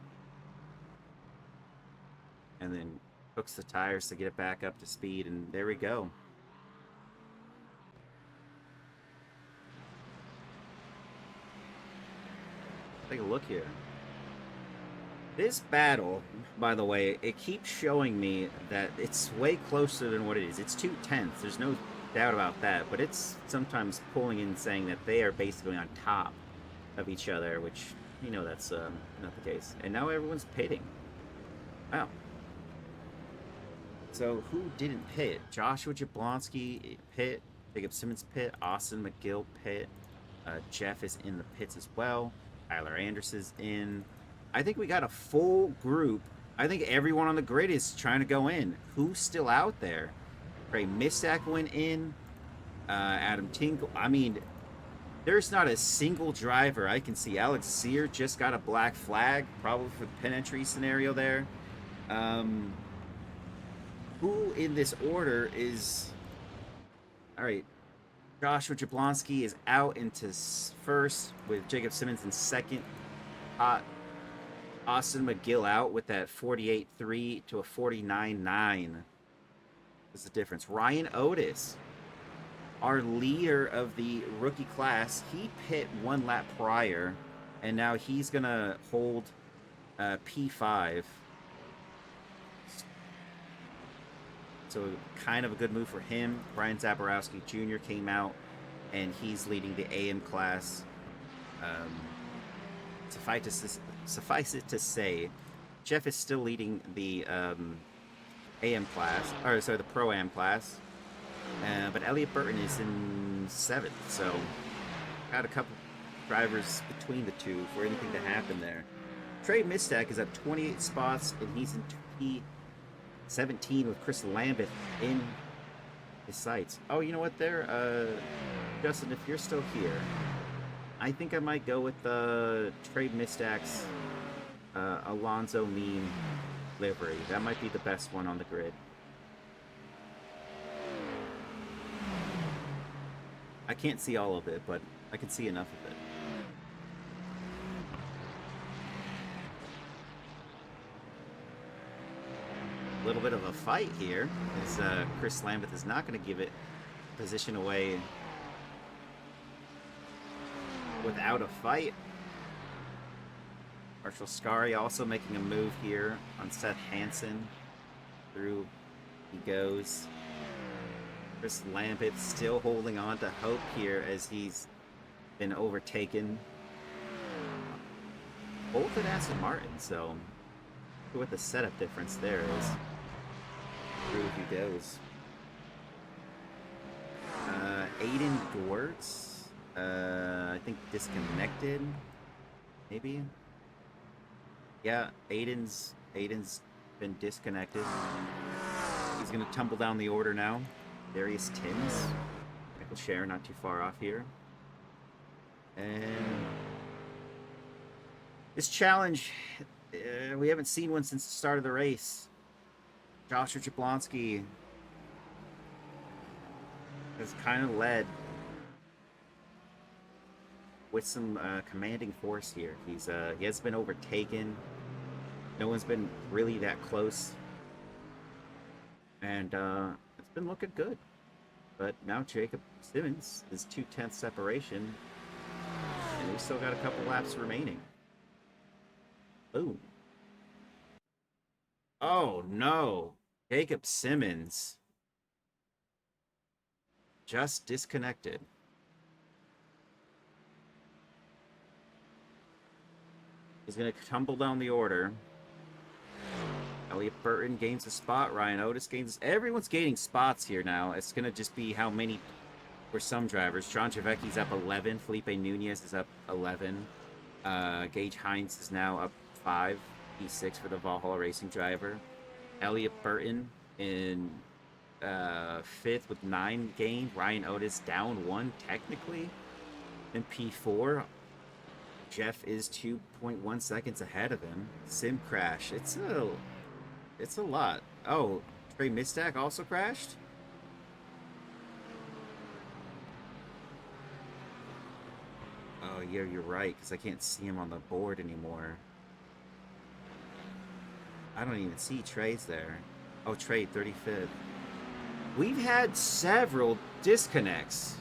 And then hooks the tires to get it back up to speed, and there we go. Take a look here. This battle, by the way, it keeps showing me that it's way closer than what it is. It's 2/10. There's no doubt about that, but it's sometimes pulling in saying that they are basically on top of each other, which, you know, that's not the case. And now everyone's pitting. Wow. So who didn't pit? Joshua Jablonski pit, Jacob Simmons pit, Austin McGill pit, Jeff is in the pits as well. Tyler Anderson's in. I think we got a full group. I think everyone on the grid is trying to go in. Who's still out there? Trey Mistak went in. Adam Tinkle. I mean, there's not a single driver I can see. Alex Sear just got a black flag, probably for the pin entry scenario there. Who in this order is... All right. Joshua Jablonski is out into first with Jacob Simmons in second. Austin McGill out with that 48.3 to a 49.9. What's the difference? Ryan Otis, our leader of the rookie class, he pit one lap prior, and now he's going to hold P5. So kind of a good move for him. Brian Zaborowski Jr. came out, and he's leading the AM class. Suffice it to say, Jeff is still leading the AM class, or sorry, the Pro-Am class. But Elliot Burton is in 7th, so got a couple drivers between the two for anything to happen there. Trey Mistak is at 28 spots, and he's in P17 with Chris Lambeth in his sights. Oh, you know what there? Justin, if you're still here, I think I might go with Trey Mistak's Alonzo Meme livery. That might be the best one on the grid. I can't see all of it, but I can see enough of it. little bit of a fight here, as Chris Lambeth is not going to give it position away without a fight. Marshall Scari also making a move here on Seth Hansen. Through he goes. Chris Lambeth still holding on to hope here as he's been overtaken. Both at Aston Martin, so what the setup difference there is. Through he goes. Aiden Gortz, I think disconnected, maybe. Yeah, Aiden's been disconnected. He's gonna tumble down the order now. Darius Timms, Michael Scherer, not too far off here. And this challenge, we haven't seen one since the start of the race. Joshua Jablonski has kind of led with some commanding force here. He has been overtaken. No one's been really that close, and it's been looking good. But now Jacob Simmons is 2/10 separation, and we still got a couple laps remaining. Boom. Oh no, Jacob Simmons just disconnected. He's going to tumble down the order. Elliot Burton gains a spot. Ryan Otis gains... Everyone's gaining spots here now. It's going to just be how many for some drivers. John Javecki's up 11. Felipe Nunez is up 11. Gage Hines is now up 5. P6 for the Valhalla Racing driver. Elliot Burton in 5th with 9 gained. Ryan Otis down 1 technically in P4. Jeff is 2.1 seconds ahead of him. Sim crash. It's a lot. Oh, Trey Mistack also crashed? Oh, yeah, you're right, because I can't see him on the board anymore. I don't even see Trey's there. Oh, Trey, 35th. We've had several disconnects,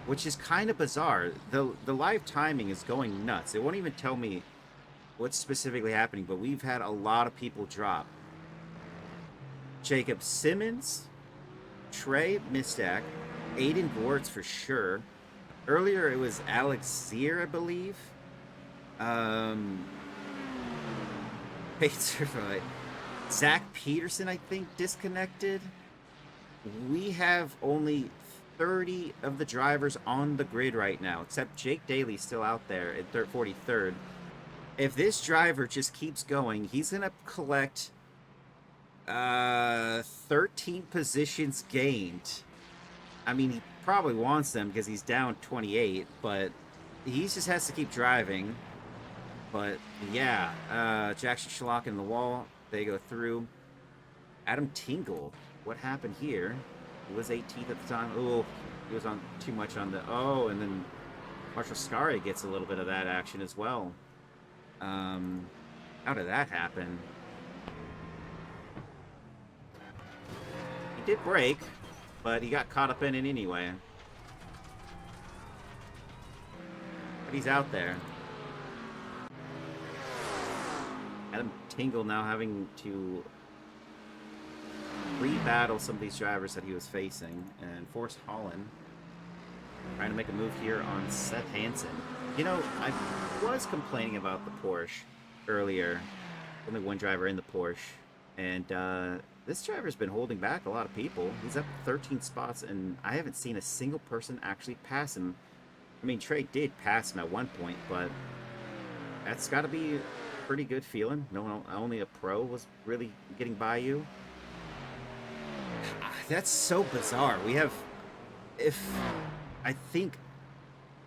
which is kind of bizarre. The live timing is going nuts. It won't even tell me what's specifically happening, but we've had a lot of people drop. Jacob Simmons, Trey Mistack, Aiden Gortz for sure. Earlier it was Alex Zier, I believe. Zach Peterson, I think, disconnected. We have only 30 of the drivers on the grid right now, except Jake Daly's still out there at 43rd. If this driver just keeps going, he's going to collect 13 positions gained. I mean, he probably wants them because he's down 28, but he just has to keep driving. But yeah, Jackson Schlock in the wall. They go through. Adam Tingle. What happened here? He was 18th at the time. Oh, he was on too much on the... Oh, and then Marshall Scari gets a little bit of that action as well. How did that happen? He did break, but he got caught up in it anyway. But he's out there. Adam Tingle now having to re-battle some of these drivers that he was facing, and Forrest Holland trying to make a move here on Seth Hansen. You know, I was complaining about the Porsche earlier. Only one driver in the Porsche, and this driver's been holding back a lot of people. He's up 13 spots, and I haven't seen a single person actually pass him. I mean, Trey did pass him at one point, but that's got to be a pretty good feeling. No, only a pro was really getting by you. That's so bizarre. We have, I think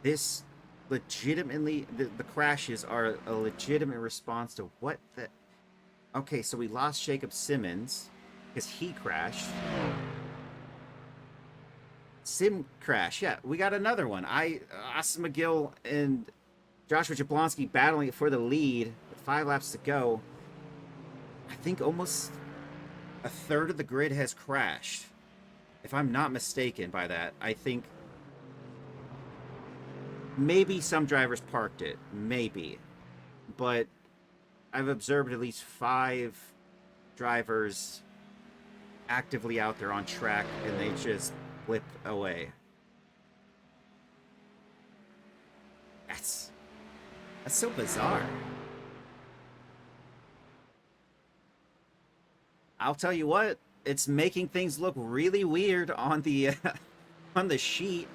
this legitimately, the crashes are a legitimate response to what the... Okay, so we lost Jacob Simmons because he crashed. Sim crash, yeah, we got another one. Austin McGill and Joshua Jablonski battling it for the lead with 5 laps to go. I think almost a third of the grid has crashed. If I'm not mistaken by that, I think maybe some drivers parked it, maybe. But I've observed at least 5 drivers actively out there on track and they just flip away. That's so bizarre. I'll tell you what, it's making things look really weird on the on the sheet.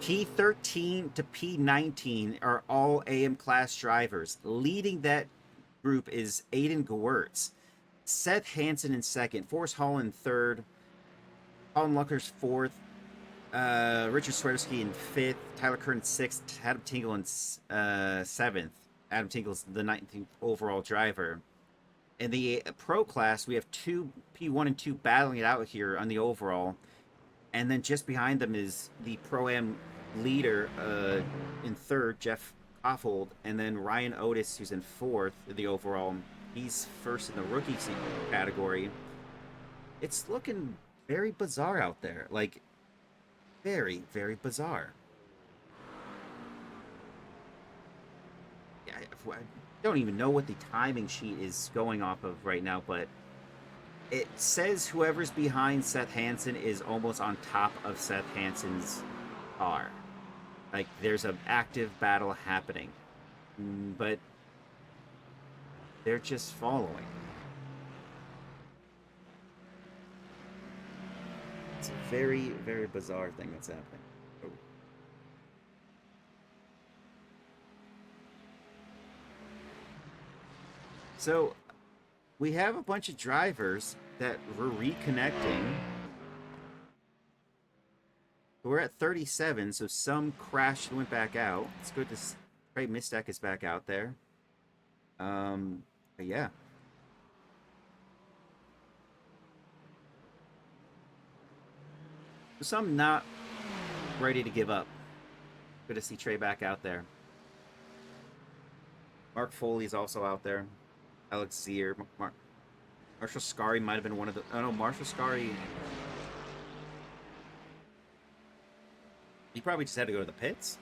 P13 to P19 are all AM class drivers. Leading that group is Aiden Gewurz. Seth Hansen in second, Forrest Hall in third, Colin Lucker's fourth, Richard Swiderski in fifth, Tyler Kern in sixth, Adam Tingle in seventh. Adam Tingle's the 19th overall driver. In the pro class, we have two P1 and 2 battling it out here on the overall. And then just behind them is the Pro-Am leader in third, Jeff Koffold, and then Ryan Otis, who's in fourth in the overall. He's first in the rookie category. It's looking very bizarre out there. Like, very, very bizarre. Yeah, I don't even know what the timing sheet is going off of right now, but it says whoever's behind Seth Hansen is almost on top of Seth Hansen's car. Like, there's an active battle happening. But they're just following. It's a very, very bizarre thing that's happening. Oh. So, we have a bunch of drivers that we're reconnecting. We're at 37, so some crashed and went back out. It's good to Craig Mistek is back out there. But yeah. Some not ready to give up. Good to see Trey back out there. Mark Foley's also out there. Alex Zier. Marshall Scary might have been one of the... Oh, no, Marshall Scary... He probably just had to go to the pits.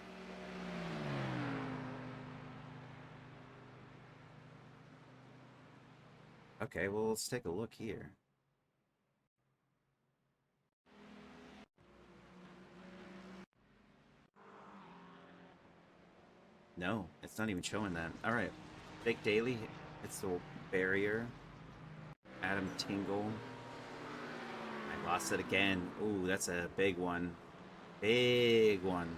Okay, well, let's take a look here. No, it's not even showing that. All right. Big Daly, it's the barrier. Adam Tingle. I lost it again. Ooh, that's a big one. Big one.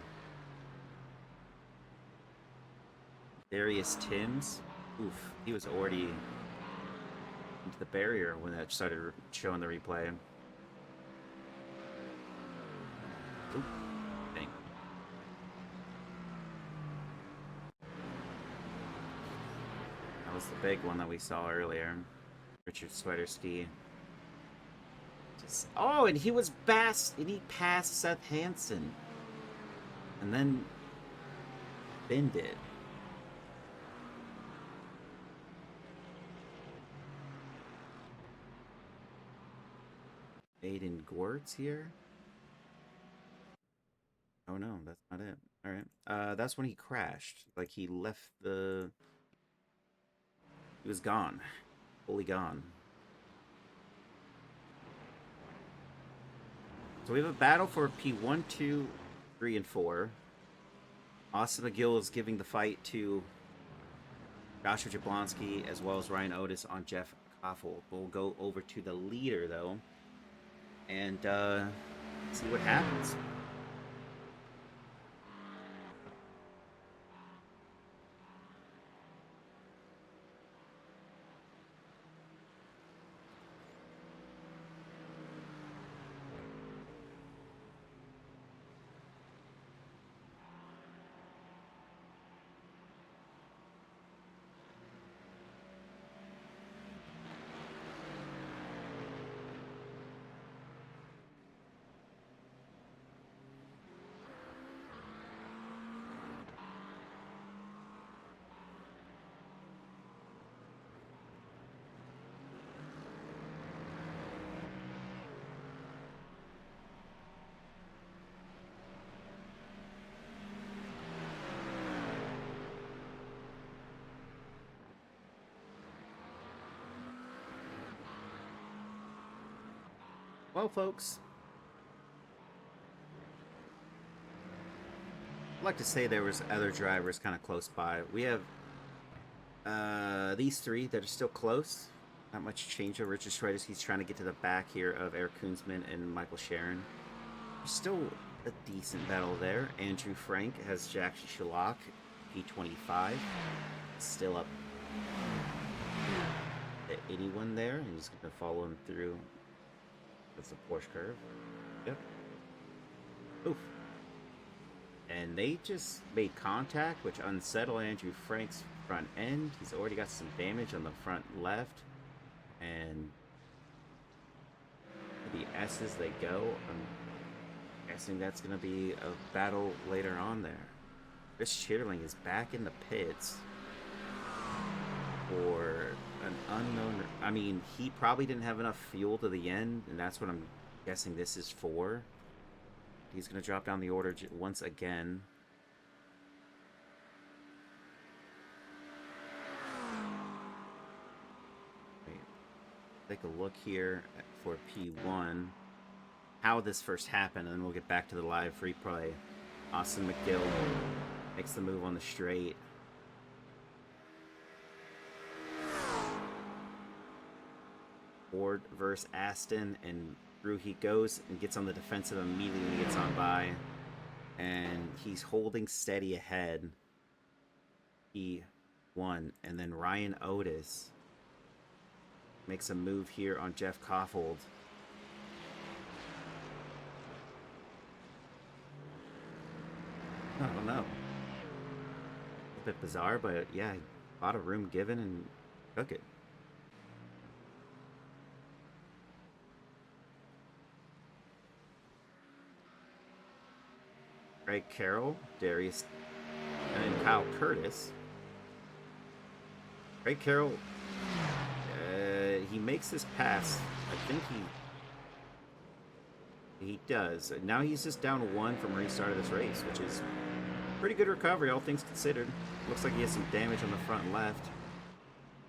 Darius Timms. Oof, he was already into the barrier when that started showing the replay. Oop, dang. That was the big one that we saw earlier. Richard Swiderski. Oh, and he was he passed Seth Hansen. And then Ben did. Aiden Gwartz here. Oh no, that's not it. Alright. That's when he crashed. Like, he left the... He was gone. Fully gone. So we have a battle for P1, 2, 3, and 4. Austin McGill is giving the fight to Joshua Jablonski as well as Ryan Otis on Jeff Koffold. We'll go over to the leader, though, and see what happens. Well, folks, I'd like to say there was other drivers kind of close by. We have these three that are still close. Not much changeover. Richard Schreider, he's trying to get to the back here of Eric Koonsman and Michael Sharon. There's still a decent battle there. Andrew Frank has Jack Shalak, P25. Still up to anyone there. And he's going to follow him through. That's a Porsche curve. Yep. Oof. And they just made contact, which unsettled Andrew Frank's front end. He's already got some damage on the front left. And the S's they go. I'm guessing that's going to be a battle later on there. Chris Chitterling is back in the pits for an unknown... I mean, he probably didn't have enough fuel to the end, and that's what I'm guessing this is for. He's going to drop down the order once again. Take a look here for P1, how this first happened, and then we'll get back to the live replay. Austin McGill makes the move on the straight. Ford versus Aston, and through he goes and gets on the defensive immediately when he gets on by. And he's holding steady ahead. P1, and then Ryan Otis makes a move here on Jeff Koffold. I don't know. A bit bizarre, but yeah, a lot of room given and took it. Craig Carroll, Darius, and Kyle Curtis. Craig Carroll, he makes this pass. I think he does. Now he's just down one from restart of this race, which is pretty good recovery, all things considered. Looks like he has some damage on the front left.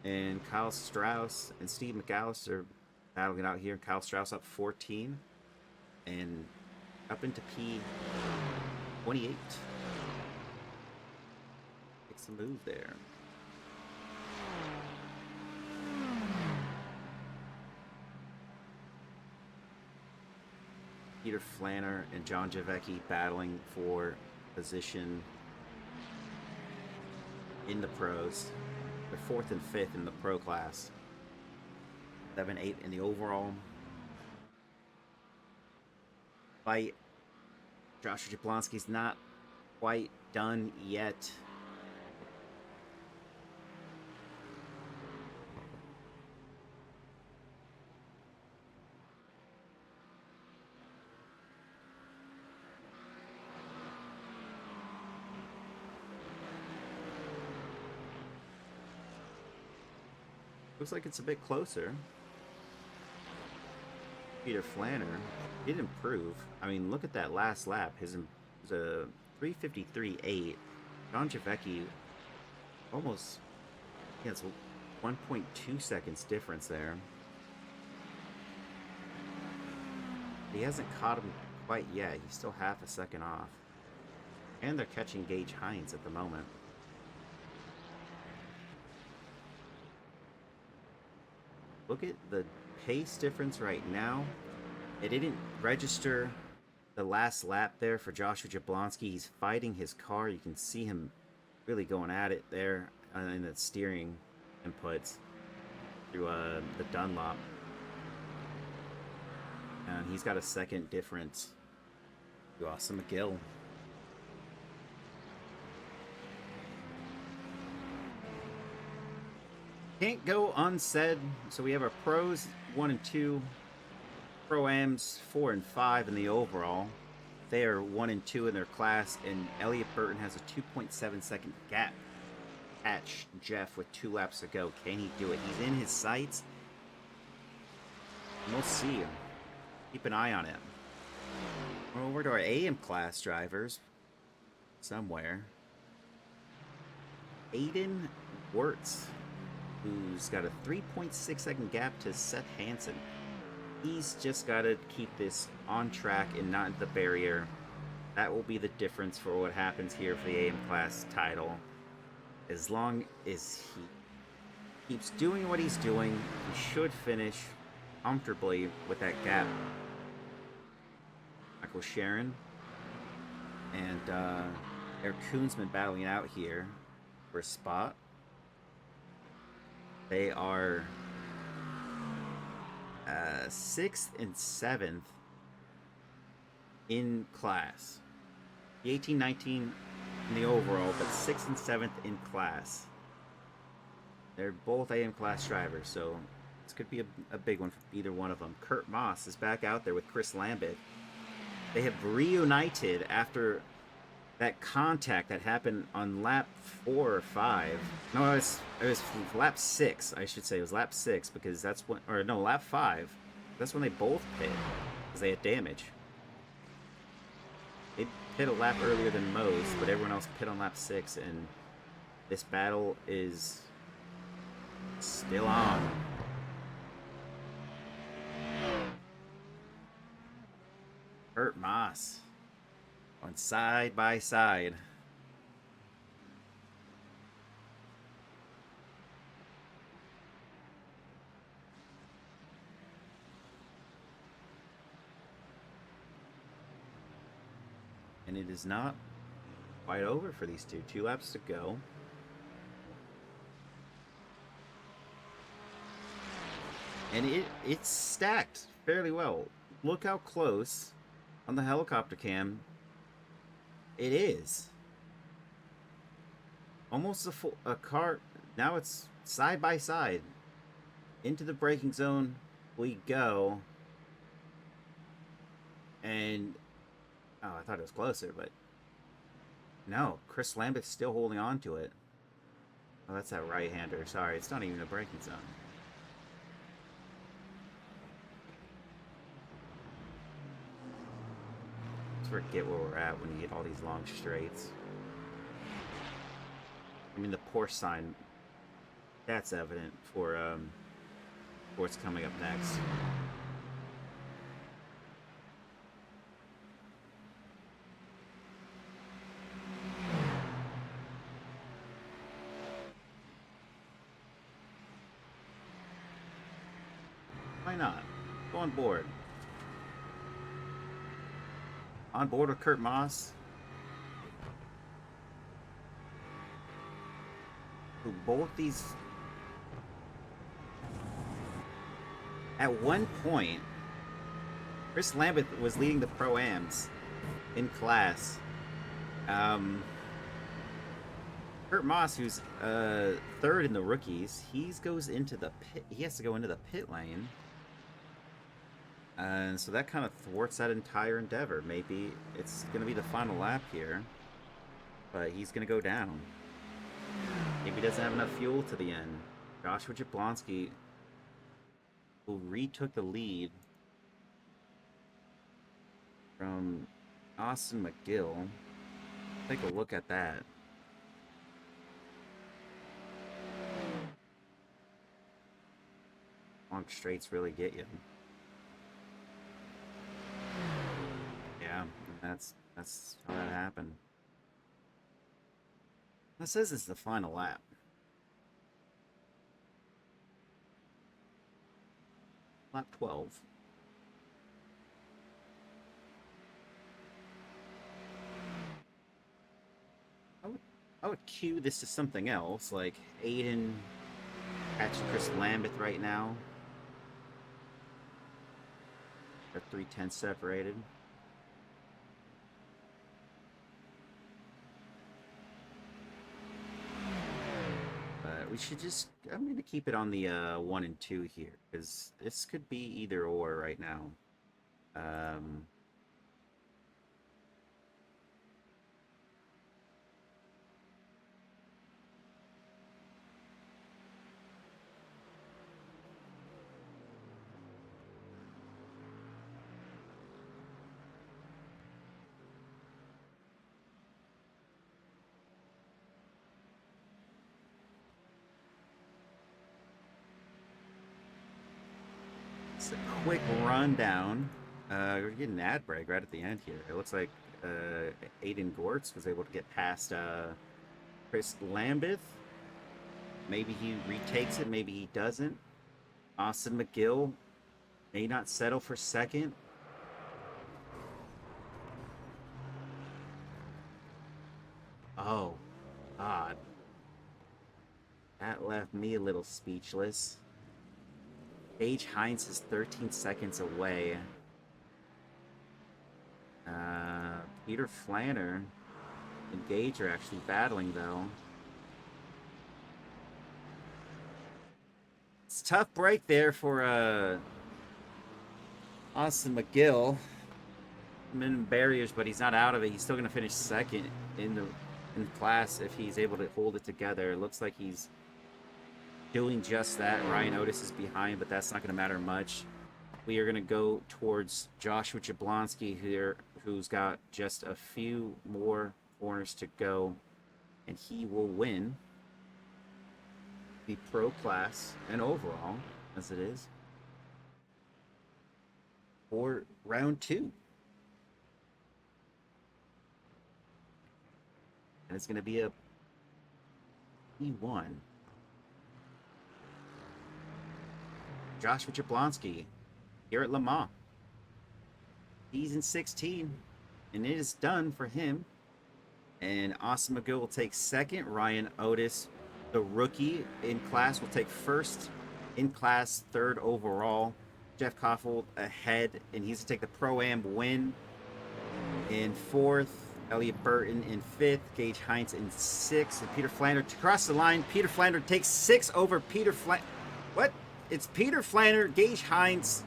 And Kyle Strauss and Steve McAllister battling it out here. Kyle Strauss up 14 and up into P28. Makes a move there. Peter Flanner and John Javecki battling for position in the pros. They're 4th and 5th in the pro class. 7, 8 in the overall. Fight. Joshua Jablonski's not quite done yet. Looks like it's a bit closer. Peter Flanner did improve. I mean, look at that last lap. His was a 3:53.8. John Javecki almost, yeah, it's 1.2 seconds difference there. He hasn't caught him quite yet. He's still half a second off. And they're catching Gage Hines at the moment. Look at the pace difference right now. It didn't register the last lap there for Joshua Jablonski. He's fighting his car. You can see him really going at it there in the steering inputs through the Dunlop. And he's got a second difference to Austin McGill. Can't go unsaid. So we have our pros 1 and 2, pro-ams 4 and 5 in the overall. They are 1 and 2 in their class, and Elliott Burton has a 2.7 second gap. Catch Jeff with 2 laps to go. Can he do it? He's in his sights. We'll see. Keep an eye on him. We're over to our AM class drivers somewhere. Aiden Wirtz, who's got a 3.6 second gap to Seth Hansen. He's just got to keep this on track and not into the barrier. That will be the difference for what happens here for the AM class title. As long as he keeps doing what he's doing, he should finish comfortably with that gap. Michael Sharon and Eric Koonsman battling out here for a spot. They are 6th and 7th in class. The 18-19 in the overall, but 6th and 7th in class. They're both AM class drivers, so this could be a big one for either one of them. Kurt Moss is back out there with Chris Lambert. They have reunited after that contact that happened on lap 4 or 5. No, it was lap 6, I should say. It was lap 6 because that's when, or no, lap 5. That's when they both pit because they had damage. They pit a lap earlier than most, but everyone else pit on lap 6, and this battle is still on. Kurt Moss on side by side. And it is not quite over for these two. 2 laps to go. And it's stacked fairly well. Look how close on the helicopter cam it is. Almost a car. Now it's side by side. Into the braking zone we go. And oh, I thought it was closer, but no, Chris Lambert's still holding on to it. Oh, that's that right-hander. Sorry, it's not even a braking zone. Let's forget where we're at when you get all these long straights. I mean, the Porsche sign, that's evident for what's coming up next. Why not? Go on board. On board with Kurt Moss, who both these... At one point, Chris Lambert was leading the Pro-Ams in class. Kurt Moss, who's 3rd in the rookies, he goes into the pit. He has to go into the pit lane. And so that kind of thwarts that entire endeavor. Maybe it's going to be the final lap here, but he's going to go down. Maybe he doesn't have enough fuel to the end. Joshua Jablonski, who retook the lead from Austin McGill. Take a look at that. Long straights really get you. Yeah, that's how that happened. That says it's the final lap. Lap 12. I would cue this to something else, like Aiden catching Chris Lambert right now. They're 3/10 separated. We should just... I'm going to keep it on the 1 and 2 here, because this could be either or right now. Just a quick rundown. We're getting an ad break right at the end here. It looks like Aiden Gortz was able to get past Chris Lambeth. Maybe he retakes it, maybe he doesn't. Austin McGill may not settle for second. Oh, God. That left me a little speechless. Gage Hines is 13 seconds away. Peter Flanner and Gage are actually battling, though. It's a tough break there for Austin McGill. In barriers, but he's not out of it. He's still going to finish second in the class if he's able to hold it together. It looks like he's doing just that. Ryan Otis is behind, but that's not going to matter much. We are going to go towards Joshua Jablonski here, who's got just a few more corners to go, and he will win the pro class and overall, as it is, for round 2. And it's going to be a E1. Joshua Jablonski here at Le Mans. He's in 16, and it is done for him. And Austin McGill will take second. Ryan Otis, the rookie in class, will take first in class, third overall. Jeff Koffel ahead, and he's going to take the Pro-Am win in fourth. Elliot Burton in fifth. Gage Hines in sixth. And Peter Flanner to cross the line. Peter Flanner takes 6 over Peter Flanner. What? It's Peter Flanner, Gage Hines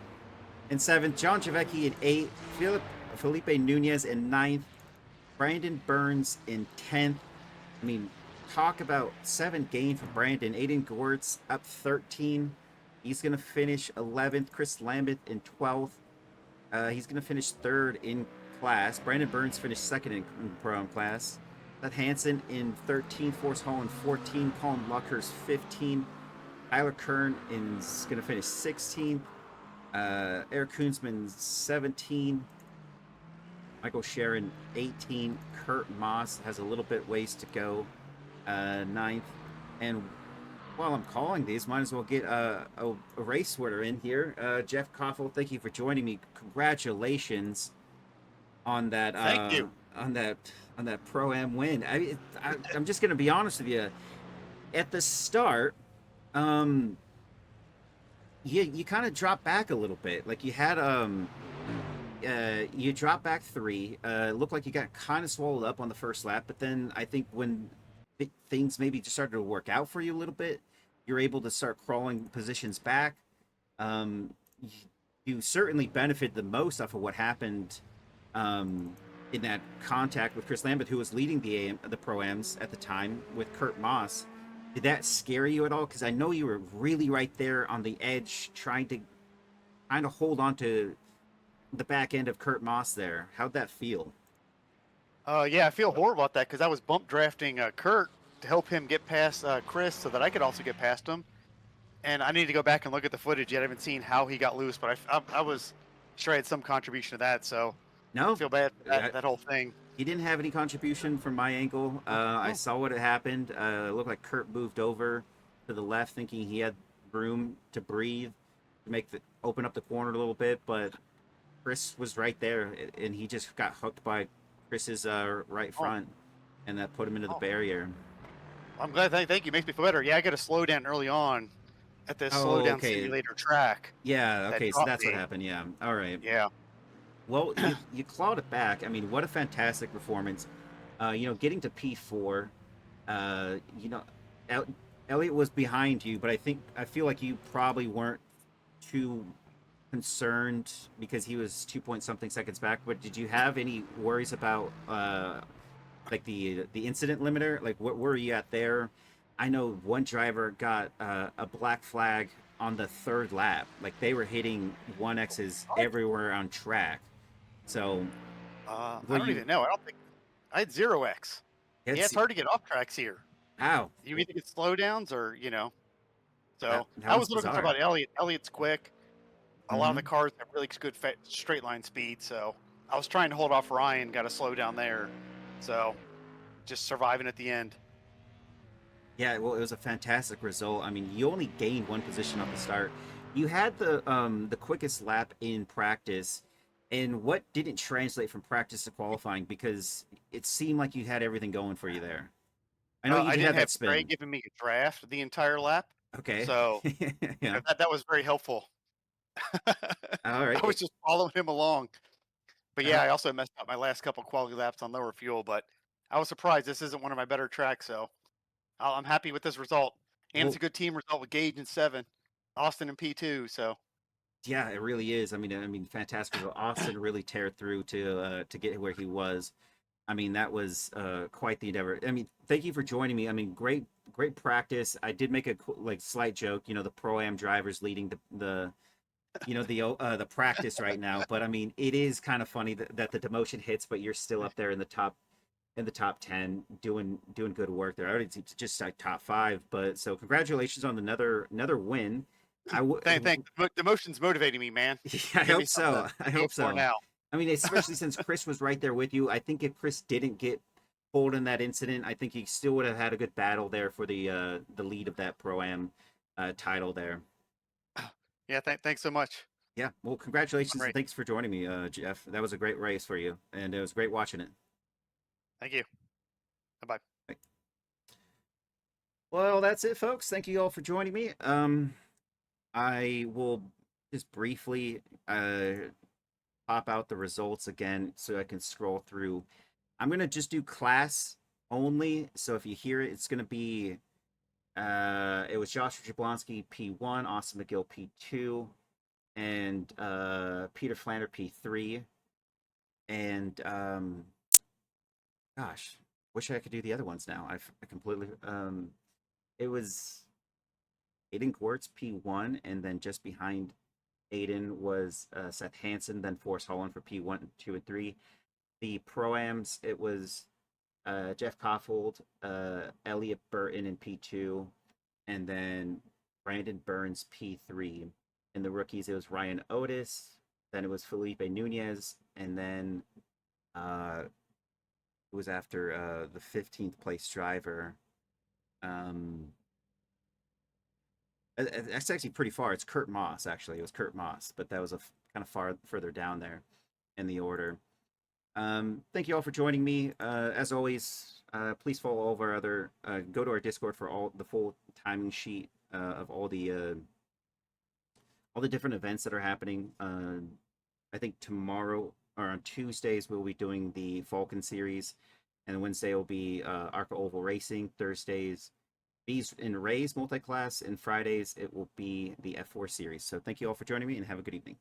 in 7th, John Javecki in 8th, Felipe Nunez in 9th, Brandon Burns in 10th. I mean, talk about 7 gain for Brandon. Aiden Gortz up 13. He's going to finish 11th. Chris Lambeth in 12th. He's going to finish 3rd in class. Brandon Burns finished 2nd in pro class. Seth Hansen in 13th. Forrest Hall in 14th. Colin Luckhurst 15th. Tyler Kern is going to finish 16th. Eric Koonsman 17. Michael Sharon 18. Kurt Moss has a little bit ways to go. 9th. And while I'm calling these, might as well get a race order in here. Jeff Koffel, thank you for joining me. Congratulations on that. Thank you. On that Pro-Am win. I'm just going to be honest with you. At the start, you kind of dropped back a little bit. Like you had you dropped back 3. It looked like you got kind of swallowed up on the first lap, but then I think when things maybe just started to work out for you a little bit, you're able to start crawling positions back. You certainly benefited the most off of what happened in that contact with Chris Lambeth, who was leading the Pro-Ams at the time with Kurt Moss. Did that scare you at all? Because I know you were really right there on the edge, trying to kind of hold on to the back end of Kurt Moss there. How'd that feel? Yeah, I feel horrible about that because I was bump drafting Kurt to help him get past Chris so that I could also get past him. And I need to go back and look at the footage yet. I haven't seen how he got loose, but I was sure I had some contribution to that. So no, I feel bad for that whole thing. He didn't have any contribution from my angle. I saw what had happened. It looked like Kurt moved over to the left, thinking he had room to breathe, to open up the corner a little bit. But Chris was right there, and he just got hooked by Chris's right front, and that put him into the barrier. I'm glad. Thank you. Makes me feel better. Yeah, I got to slow down early on at this slow down simulator track. Yeah. Okay. So that's what happened. Yeah. All right. Yeah. Well, you clawed it back. I mean, what a fantastic performance. Getting to P4, Elliot was behind you, but I feel like you probably weren't too concerned because he was 2-point-something seconds back. But did you have any worries about like the incident limiter? Like, what were you at there? I know one driver got a black flag on the 3rd lap. Like, they were hitting 1Xs everywhere on track. So, I don't even know. I don't think I had 0x. Yeah, it's hard to get off tracks here. How? You either get slowdowns or, So I was looking for about Elliot. Elliot's quick. a lot of the Hmm. cars have really good straight line speed. So I was trying to hold off Ryan, got to slow down there. So just surviving at the end. Yeah, well, it was a fantastic result. I mean, you only gained one position off the start. You had the quickest lap in practice, and what didn't translate from practice to qualifying because it seemed like you had everything going for you there. I know you I did didn't have have that Trey spin. giving me a draft the entire lap, Okay. so Yeah. that was very helpful. All I right. was just following him along. But yeah, Uh, I also messed up my last couple quality laps on lower fuel, but I was surprised this isn't one of my better tracks, so I'm happy with this result. And it's a well, good team result with Gage in 7, Austin in P2, so yeah, it really is. I mean, fantastic result. Austin really teared through to get where he was. I mean, that was quite the endeavor. I mean, thank you for joining me. I mean, great practice. I did make a like slight joke. You know, the pro am drivers leading the the practice right now. But I mean, it is kind of funny that the demotion hits, but you're still up there in the top 10 doing good work there. I already just like top 5, but so congratulations on another win. thank the motion's motivating me, man. I Give me hope something so. I to go hope for so. now. I mean, especially since Chris was right there with you. I think if Chris didn't get pulled in that incident, I think he still would have had a good battle there for the lead of that pro am title there. Yeah, thanks so much. Yeah. Well, Fun congratulations and race. thanks for joining me, Jeff. That was a great race for you, and it was great watching it. Thank you. Bye bye. Well, that's it, folks. Thank you all for joining me. I will just briefly pop out the results again so I can scroll through. I'm gonna just do class only. So if you hear it, it's gonna be it was Joshua Jablonski P1, Austin McGill P2, and Peter Flander P3. And gosh, wish I could do the other ones now. I completely it was Aiden Quartz P1, and then just behind Aiden was Seth Hansen, then Forrest Holland for P1, 2, and 3. The Pro-Ams, it was Jeff Koffold, Elliot Burton in P2, and then Brandon Burns P3. In the rookies, it was Ryan Otis, then it was Felipe Nunez, and then it was after the 15th place driver. Um, that's actually pretty far. It's Kurt Moss, actually. It was Kurt Moss, but that was kind of further down there in the order. Thank you all for joining me. As always, please follow all of our other. Go to our Discord for all the full timing sheet of all the different events that are happening. I think tomorrow or on Tuesdays we'll be doing the Falcon series, and Wednesday will be Arca Oval Racing. Thursdays, Bees and Rays multi-class, and Fridays it will be the F4 series. So thank you all for joining me, and have a good evening.